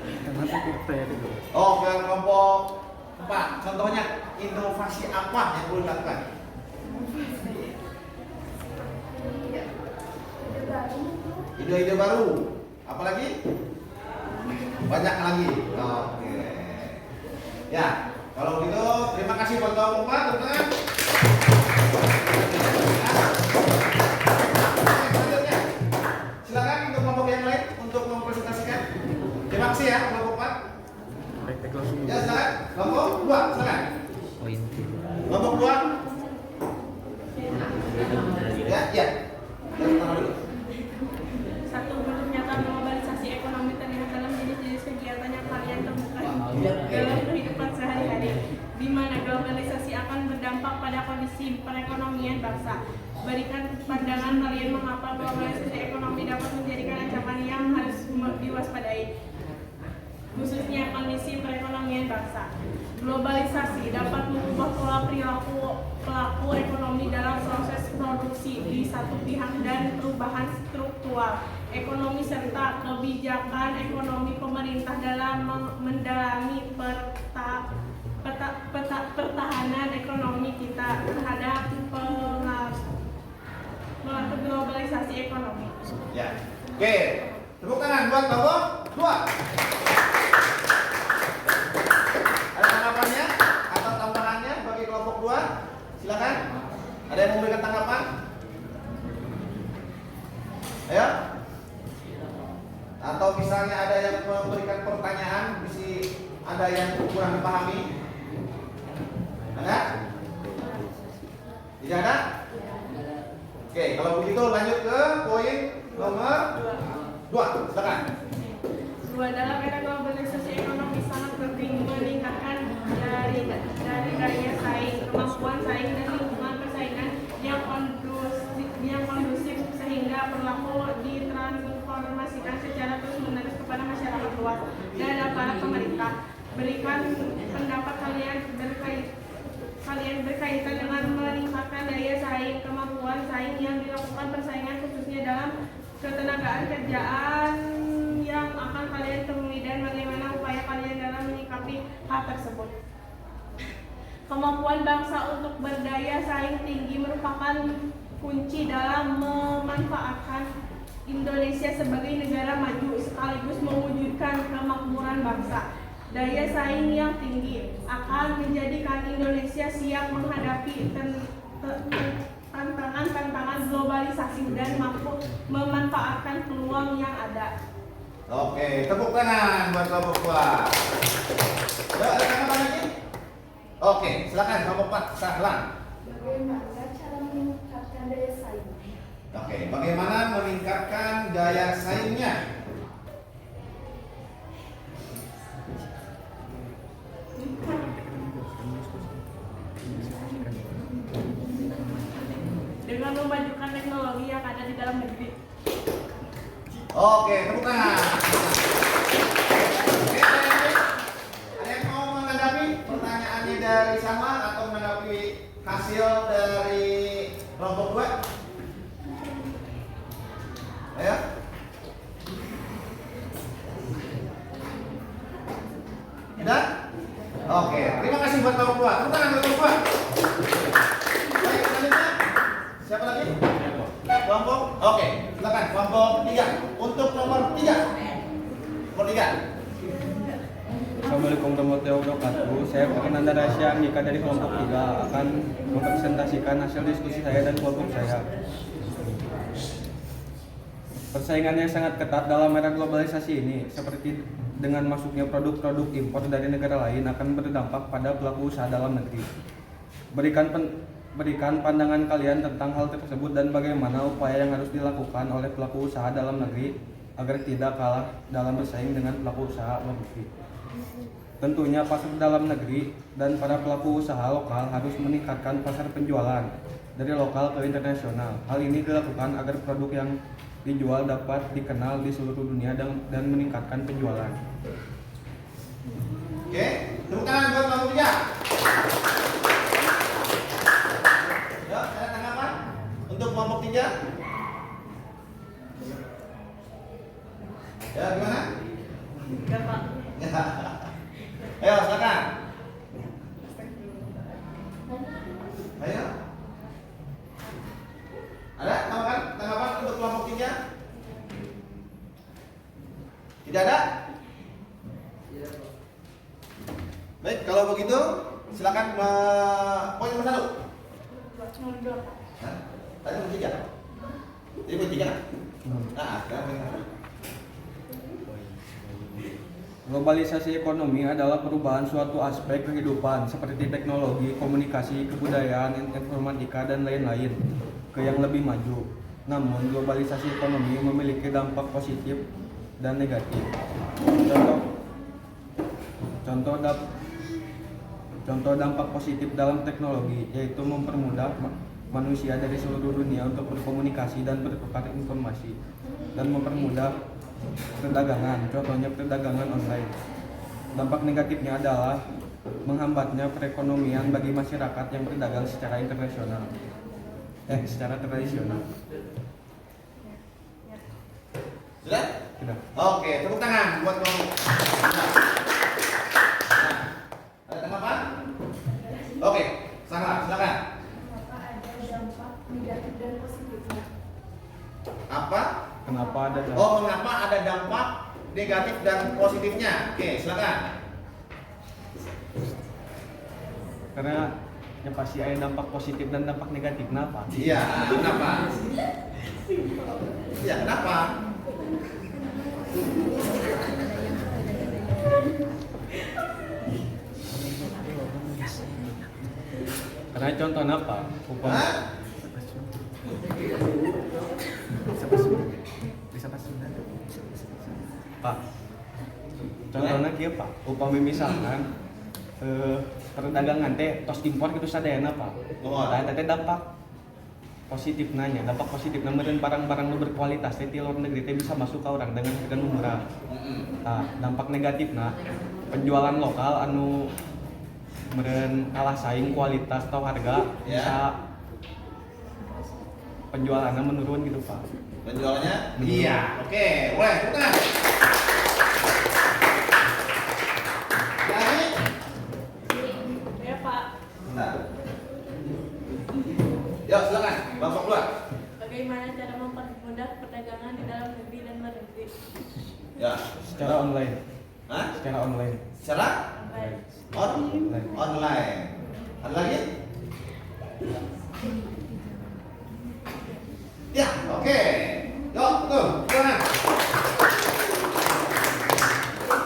Kenapa kita ya itu? Oh, ke kelompok 4. Contohnya inovasi apa yang perlu dilakukan? Ide baru. Ide-ide baru. Apalagi? Banyak lagi. Oke. Ya, kalau begitu terima kasih buat kelompok 4, teman-teman. Selanjutnya, silakan untuk kelompok yang lain untuk mempresentasikan. Terima kasih ya kelompok 4. Praktek langsung. Ya, silakan. Kelompok 2, silakan. Oh inti. Kelompok 2. Ya, ya. Dari pertama dulu. Satu, bentuk nyata globalisasi ekonomi terlihat dalam jenis-jenis kegiatan yang kalian temukan dalam kehidupan sehari-hari, di mana globalisasi akan berdampak pada kondisi perekonomian bangsa. Berikan pandangan kalian mengapa globalisasi ekonomi dapat menjadikan ancaman yang harus diwaspadai, khususnya kondisi perekonomian bangsa. Globalisasi dapat mengubah pola perilaku pelaku ekonomi dalam proses produksi di satu pihak dan perubahan struktural ekonomi serta kebijakan ekonomi pemerintah dalam mendalami pertahanan ekonomi kita terhadap pengaruh globalisasi ekonomi. Ya. Oke. Tepuk tangan buat kelompok 2. Ada tanggapannya atau tambahannya bagi kelompok 2? Silakan. Ada yang memberikan tanggapan? Ayo. Atau misalnya ada yang memberikan pertanyaan, ada yang kurang dipahami? Ada? Tidak ada? Oke, kalau begitu lanjut ke poin nomor 2. Silakan. 2. Dalam era globalisasi ekonomi sangat penting meningkatkan dari daya saing, kemampuan saing dan lingkungan persaingan yang kondusif sehingga perilaku ditransformasikan secara terus-menerus kepada masyarakat luas dan aparat pemerintah. Berikan pendapat kalian berkaitan dengan meningkatkan daya saing, kemampuan saing yang dilakukan persaingan khususnya dalam ketenagaan kerjaan yang akan kalian temui dan bagaimana upaya kalian dalam menyikapi hal tersebut. Kemampuan bangsa untuk berdaya saing tinggi merupakan kunci dalam memanfaatkan Indonesia sebagai negara maju sekaligus mewujudkan kemakmuran bangsa. Daya saing yang tinggi akan menjadikan Indonesia siap menghadapi tantangan globalisasi dan mampu memanfaatkan peluang yang ada. Oke, tepuk tangan buat kelompok 2. Ya, ada tanggapan lagi? Oke, silakan kelompok 4, Sahlan. Bagaimana cara meningkatkan daya saing? Oke, bagaimana meningkatkan daya saingnya? Dengan memajukan teknologi yang ada di dalam negeri. Oke, tepuk tangan. Oke, ada yang mau menanggapi pertanyaannya dari Sama atau menanggapi hasil dari kelompok 2? Ayo. Sudah? Oke, terima kasih buat kelompok 2. Tepuk tangan buat kelompok 2. Baik, selanjutnya. Siapa lagi? Kelompok? Oke, silakan kelompok 3. Untuk nomor 3. Nomor 3. Assalamualaikum warahmatullahi wabarakatuh. Saya Fernanda Rasya Andika dari kelompok 3 akan mempresentasikan hasil diskusi saya dan kelompok saya. Persaingan yang sangat ketat dalam era globalisasi ini, seperti dengan masuknya produk-produk impor dari negara lain akan berdampak pada pelaku usaha dalam negeri. Berikan pandangan kalian tentang hal tersebut dan bagaimana upaya yang harus dilakukan oleh pelaku usaha dalam negeri agar tidak kalah dalam bersaing dengan pelaku usaha luar negeri. Tentunya pasar dalam negeri dan para pelaku usaha lokal harus meningkatkan pasar penjualan dari lokal ke internasional. Hal ini dilakukan agar produk yang dijual dapat dikenal di seluruh dunia dan meningkatkan penjualan. Oke, tepuk tangan buat kelompok 3. Ya, ada tanggapan untuk kelompok 3? Ya, gimana? Enggak, Pak. Ayo, silakan. Ayo. Ada tanggapan untuk kelompok 3? Tidak ada? Baik, kalau begitu silakan poin nomor 1. Nomor 2. Hah? Tadi nomor 3. Jadi poin 3. Nah, sekarang poin 1. Globalisasi ekonomi adalah perubahan suatu aspek kehidupan seperti teknologi, komunikasi, kebudayaan, informatika, dan lain-lain ke yang lebih maju. Namun, globalisasi ekonomi memiliki dampak positif dan Contoh dampak positif dalam teknologi yaitu mempermudah manusia dari seluruh dunia untuk berkomunikasi dan bertukar informasi dan mempermudah perdagangan, contohnya perdagangan online. Dampak negatifnya adalah menghambatnya perekonomian bagi masyarakat yang berdagang secara internasional, secara tradisional. Sudah? Sudah. Oke, tepuk tangan buat kamu. Ada tanggapan? Oke, silakan. Kenapa ada dampak negatif dan positifnya? Apa? Kenapa ada dampak? Oh, mengapa ada dampak negatif dan positifnya? Oke, silakan. Karena yang pasti ada dampak positif dan dampak negatif. Kenapa? Iya, kenapa? Iya, kenapa? Karena contohnya apa? Hah? Pak, contohnya kieu Pak, upami misalkan perdagangan teh tos impor gitu sadayana Pak. Nah, teh dampak positif nanya, dampak positif meureun barang-barang nu berkualitas teh ti luar negeri teh bisa masuk ke orang dengan harga nu murah. Nah, dampak negatifna penjualan lokal anu meureun kalah saing kualitas atau harga bisa penjualannya menurun gitu Pak. Penjualannya? Iya. Oke, boleh. Bukan. Jadi, Ya Pak, nah. Yuk, silakan. Bapak keluar. bagaimana cara mempermudah perdagangan di dalam negeri dan luar negeri? Ya. Secara online. Hah? Secara online. Secara Online. online. Ada lagi? Ya, oke. Yuk, betul. Silakan.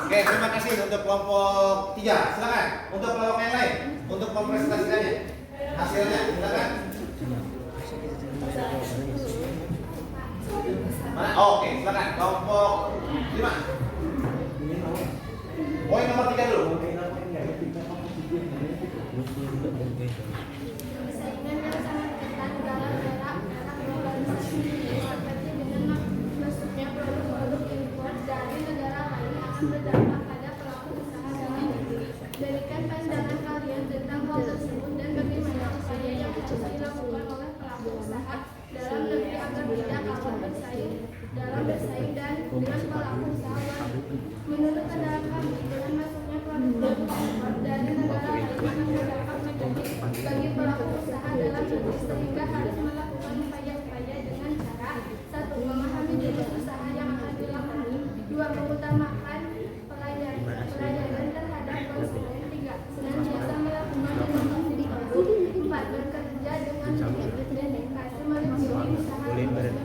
Oke, terima kasih untuk kelompok 3. Silakan. Untuk kelompok yang lain, untuk mempresentasikannya. Hasilnya, silakan. Mana? Oke, silakan. Kelompok 5. Poin nomor 3 dulu. Persaingan yang sangat ketat dalam era globalisasi ini seperti dengan masuknya produk-produk impor dari negara lain akan berdampak pada pelaku usaha dalam negeri. Berikan pandangan kalian tentang hal tersebut dan bagaimana upaya yang harus dilakukan oleh pelaku usaha dalam negeri agar tidak kalah bersaing dan dengan pelaku usaha luar negeri. Menurut pandangan kami, dengan masuknya produk-produk impor dari negara lain akan berdampak negatif bagi pelaku usaha dalam negeri sehingga harus melakukan upaya-upaya dengan cara 1. Memahami jenis usaha yang akan dilakukan, 2. Mengutamakan pelayanan terhadap konsumen, 3. Senantiasa melakukan inovasi baru, 4. Bekerja dengan dedikasi melindungi usaha yang dimasukkan,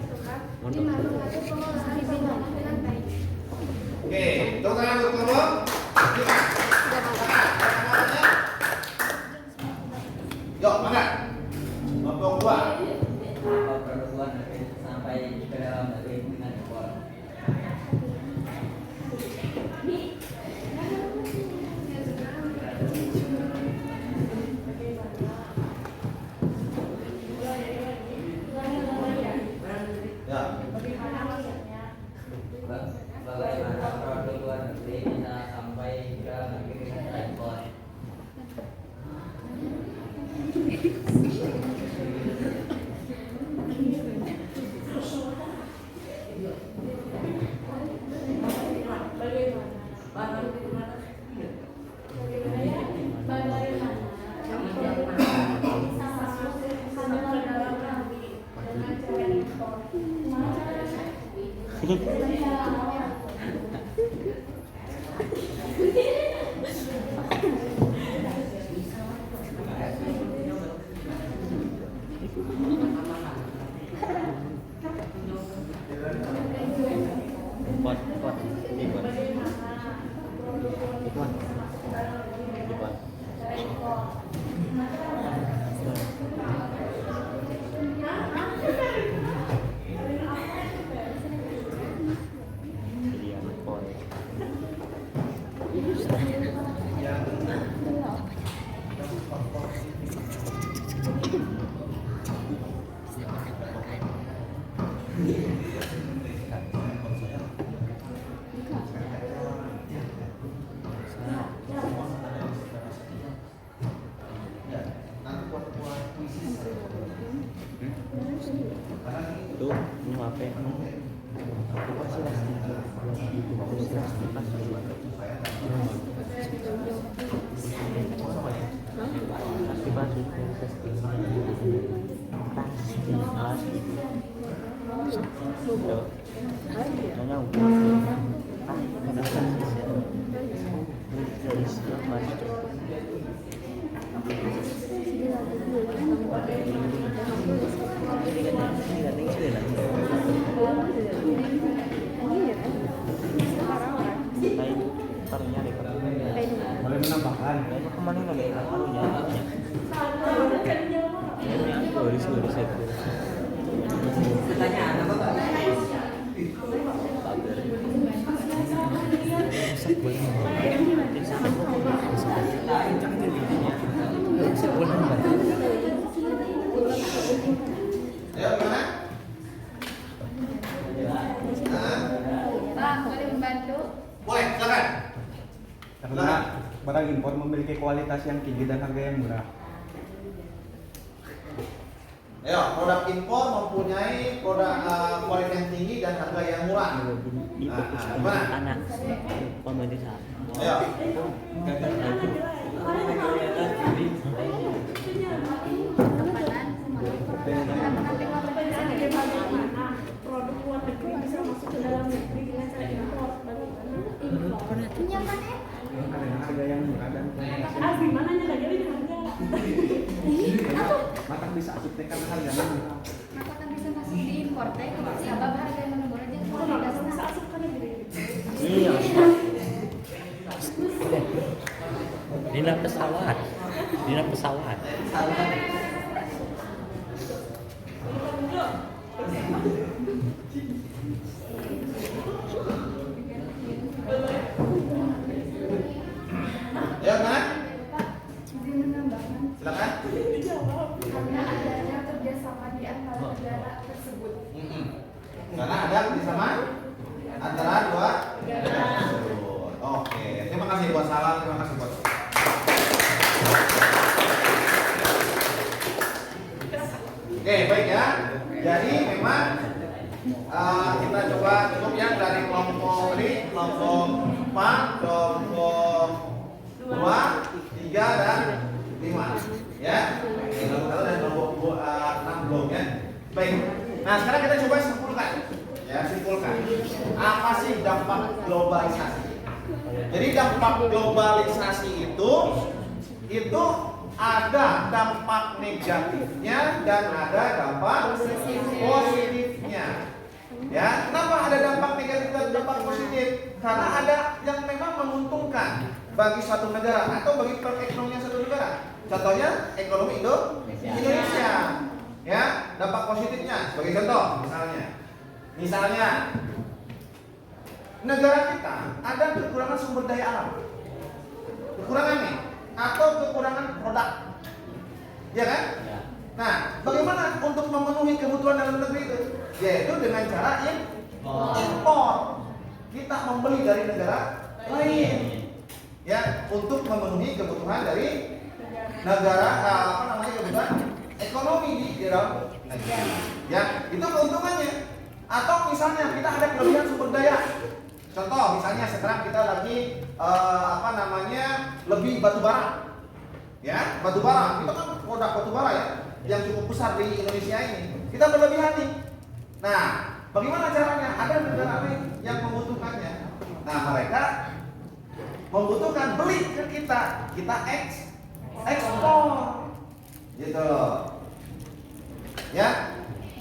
5. Mengatur pengelolaan keuangan dengan baik. Oke, tepuk tangan untuk kelompok 5. Yuk, makan. Kelompok 2. Produk luar negeri sampai ke dalam negeri dengan impor. Ya. Bagaimana produk luar negeri bisa sampai ke negeri dengan impor? Boleh menambahkan. Kemana lagi karunya? Pertanyaan apa Pak? Ayo gimana? Pak, boleh membantu? Boleh, silakan. Karena barang impor memiliki kualitas yang tinggi dan harga yang murah. Ayo, produk impor mempunyai kualitas yang tinggi dan harga yang murah. Gimana? Anak pemerintah. Ayo. Bagaimana produk luar negeri bisa masuk ke dalam negeri dengan cara impor? Bagaimana? Nyamannya? Karena harga yang murah dan kualitas yang Gimana nya lagi harga? maka bisa asupnya karena harganya murah. Maka kan bisa masuk di impor teh, sebab harga yang murah aja Kenapa bisa kualitasnya. masuk ke negeri? Iya. Dina pesawat. Ayo, gimana? Pak, izin menambahkan. Silakan. Karena adanya kerjasama di antara negara tersebut. Karena ada kerjasama antara dua negara tersebut. Oke, terima kasih buat salam, terima kasih buat. Oke, baik ya. Jadi memang kita coba cukup ya dari kelompok tadi, kelompok 4, kelompok 2, 3 dan 5 ya. Kelompok 1 dan kelompok 6 belum ya. Baik. Nah, sekarang kita coba simpulkan. Ya, simpulkan. Apa sih dampak globalisasi? Jadi dampak globalisasi itu ada dampak negatifnya dan ada dampak positifnya. Ya, kenapa ada dampak negatif dan dampak positif? Karena ada yang memang menguntungkan bagi suatu negara atau bagi perekonomian suatu negara. Contohnya ekonomi Indonesia. Ya, dampak positifnya sebagai contoh misalnya negara kita ada kekurangan sumber daya alam. Kekurangan nih atau kekurangan produk. Ya kan? Nah, bagaimana untuk memenuhi kebutuhan dalam negeri itu? Yaitu dengan cara impor. Kita membeli dari negara lain. Ya, untuk memenuhi kebutuhan dari negara kebutuhan ekonomi di dalam negeri. Ya, itu keuntungannya. Atau misalnya kita ada kelebihan sumber daya. Contoh misalnya sekarang kita lagi lebih batu bara. Ya, batu bara. Itu kan produk batu bara ya yang cukup besar di Indonesia ini. Kita berlebihan nih. Nah, bagaimana caranya? Ada negara lain yang membutuhkannya. Nah, mereka membutuhkan beli ke kita ekspor. Gitu. Ya.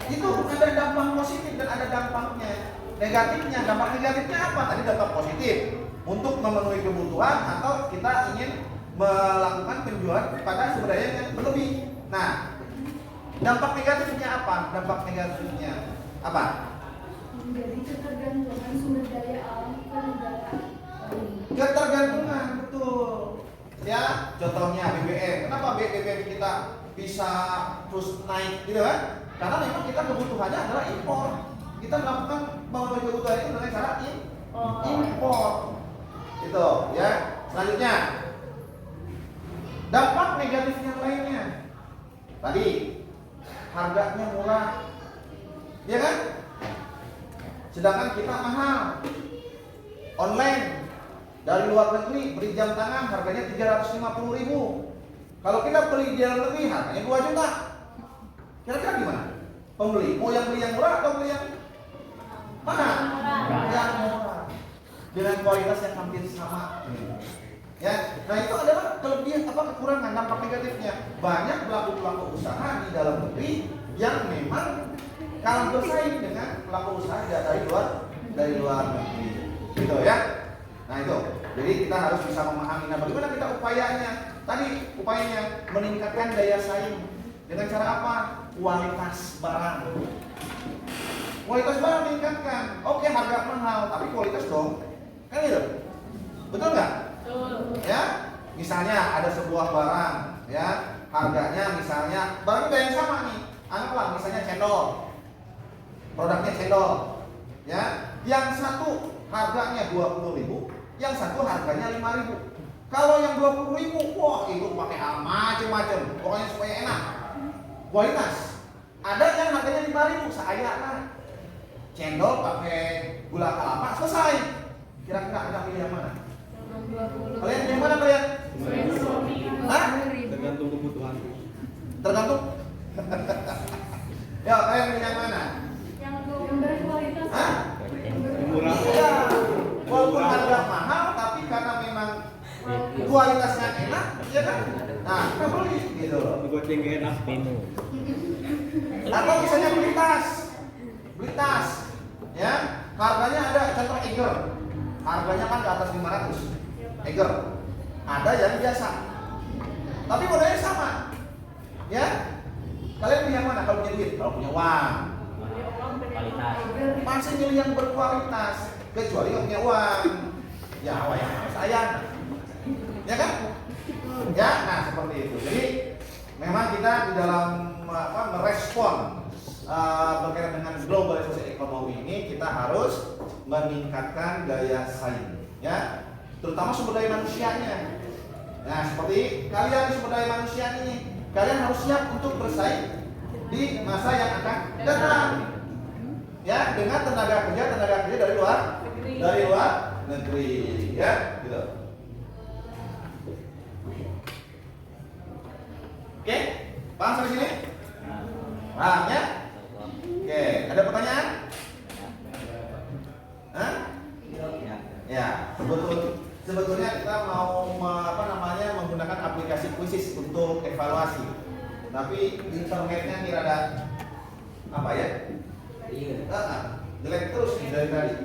Itu ada dampak positif dan ada dampaknya negatifnya. Dampak negatifnya apa? Tadi dampak positif untuk memenuhi kebutuhan atau kita ingin melakukan penjualan kepada sumber daya yang berlebih. Nah, dampak negatifnya apa? Dampak negatifnya apa? Menjadi ketergantungan sumber daya alam ke negara. Ketergantungan, betul. Ya, contohnya BBM. Kenapa BBM kita bisa terus naik gitu kan? Karena memang kita kebutuhannya adalah impor. Kita melakukan memenuhi kebutuhan itu dengan cara impor. Gitu, ya. Selanjutnya, dampak negatif yang lainnya. Tadi harganya murah, ya kan? Sedangkan kita mahal. online dari luar negeri beri jam tangan harganya 350.000. Kalau kita beli di dalam negeri harganya 2 juta. Kira-kira gimana? Pembeli mau yang beli yang murah atau beli yang mana? Yang murah. Dengan kualitas yang hampir sama. Ya, nah itu adalah kelebihan kekurangan dampak negatifnya. Banyak pelaku-pelaku usaha di dalam negeri yang memang kalah bersaing dengan pelaku usaha dari luar negeri. Gitu ya. Nah itu. Jadi kita harus bisa memahami. Nah, bagaimana kita upayanya? Tadi upayanya meningkatkan daya saing dengan cara apa? Kualitas barang. Kualitas barang meningkatkan. Oke, harga mahal, tapi kualitas dong. Kan gitu. Betul nggak? Ya, misalnya ada sebuah barang, ya, harganya misalnya barang yang sama nih, anggaplah misalnya cendol, produknya cendol, ya, yang satu harganya 20.000, yang satu harganya 5.000. Kalau yang 20.000, wah itu pakai macam-macam, pokoknya supaya enak, kualitas. Ada yang harganya 5.000, saya lah, cendol pakai gula kelapa selesai. Kira-kira Anda pilih yang mana? Kalian yang mana kalian? Hah? Tergantung kebutuhan. Tergantung. Ya, kalian pilih yang mana? Yang berkualitas. Hah? Murah. Ya, walaupun harga mahal, tapi karena memang kualitasnya enak, ya kan? Nah, kita beli gitu loh. Goceng enak. Atau misalnya beli tas, ya, harganya ada contoh Eiger, harganya kan di atas 500. Eiger, ada yang biasa, tapi modalnya sama, ya. Kalian pilih yang mana? Kalau punya duit, kalau punya uang, pasti milih yang berkualitas. Kecuali yang punya uang, ya yang saya, ya kan? Ya, nah seperti itu. Jadi memang kita di dalam merespon berkaitan dengan globalisasi ekonomi ini kita harus meningkatkan daya saing, ya. Terutama sumber daya manusianya. Nah, seperti kalian sumber daya manusia ini, kalian harus siap untuk bersaing di masa yang akan datang. Ya, dengan tenaga kerja dari luar negeri, ya, gitu. Oke, paham sampai sini? Paham ya? Oke, ada pertanyaan? Hah? Ya, sebetulnya kita mau menggunakan aplikasi Quizzes untuk evaluasi. Tapi internetnya ini rada apa ya? Jelek terus nih dari tadi.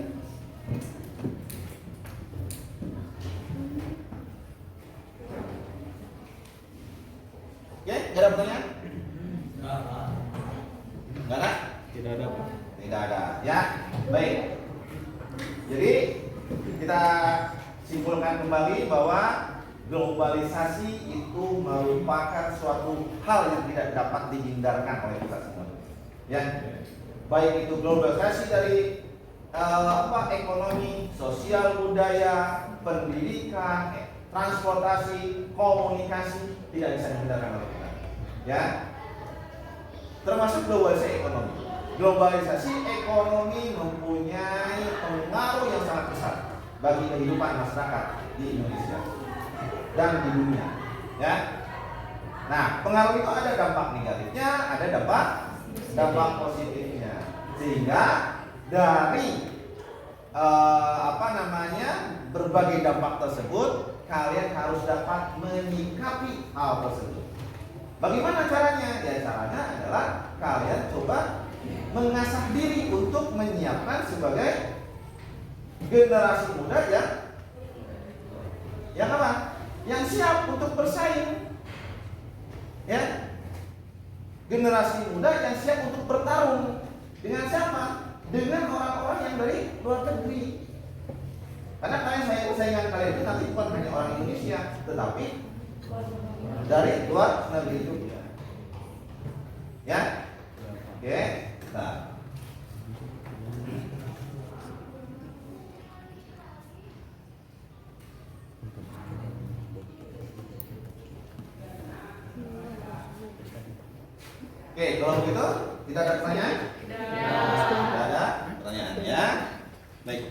Oke, nggak ada pertanyaan? Nggak ada? Tidak ada, Pak. Tidak ada, ya. Baik. Jadi kita simpulkan kembali bahwa globalisasi itu merupakan suatu hal yang tidak dapat dihindarkan oleh kita semua. Ya, baik itu globalisasi dari ekonomi, sosial, budaya, pendidikan, transportasi, komunikasi tidak bisa dihindarkan oleh kita. Ya, termasuk globalisasi ekonomi. Globalisasi ekonomi mempunyai pengaruh yang sangat besar bagi kehidupan masyarakat di Indonesia dan di dunia. Ya, nah pengaruh itu ada dampak negatifnya, ada dampak positifnya. Sehingga dari berbagai dampak tersebut kalian harus dapat menyikapi hal tersebut. Bagaimana caranya? Ya caranya adalah kalian coba mengasah diri untuk menyiapkan sebagai generasi muda yang apa? Yang siap untuk bersaing. Ya. Generasi muda yang siap untuk bertarung dengan siapa? Dengan orang-orang yang dari luar negeri. Karena saingan kalian itu nanti bukan hanya orang Indonesia, tetapi dari luar negeri juga. Ya? Oke. Nah. Oke, kalau begitu tidak ada pertanyaan? Tidak ada pertanyaan ya. Baik.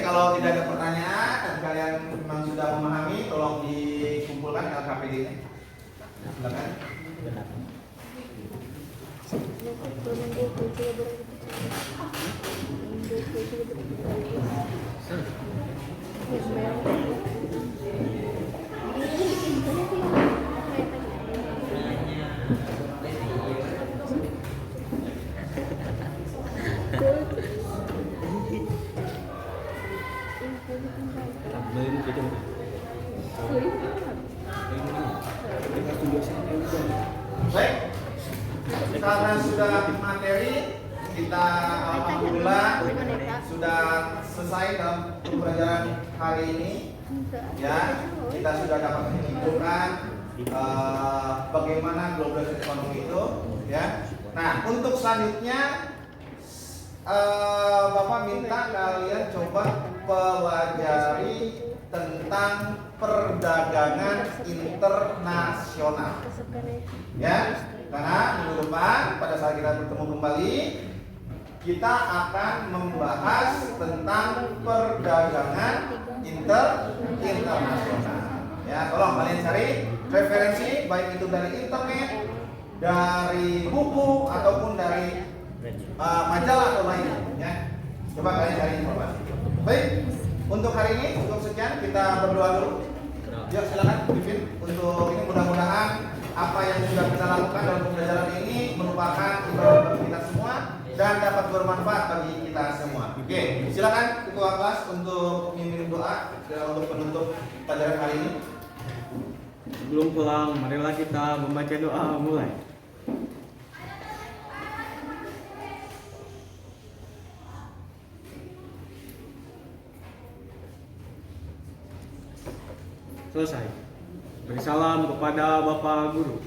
kalau tidak ada pertanyaan dan kalian memang sudah memahami, tolong dikumpulkan LKPD-nya. Silakan. Baik, karena sudah materi, kita alhamdulillah sudah selesai dalam pembelajaran hari ini. Ya, kita sudah dapat menunjukkan bagaimana globalisasi ekonomi itu. Ya, nah untuk selanjutnya Bapak minta kalian coba pelajari tentang perdagangan internasional. Ya, karena minggu depan pada saat kita bertemu kembali, kita akan membahas tentang perdagangan internasional. Ya, tolong kalian cari referensi baik itu dari internet, dari buku ataupun dari majalah atau lainnya. Ya, coba kalian cari informasi. Baik, untuk hari ini cukup sekian, kita berdoa dulu. Yuk silakan Pipin untuk ini, mudah-mudahan apa yang sudah kita lakukan dalam pembelajaran ini merupakan ibadah bagi kita semua dan dapat bermanfaat bagi kita semua. Oke, silakan ketua kelas untuk memimpin doa dan untuk penutup pelajaran hari ini. Sebelum pulang, marilah kita membaca doa mulai. Selesai. Beri salam kepada Bapak Guru.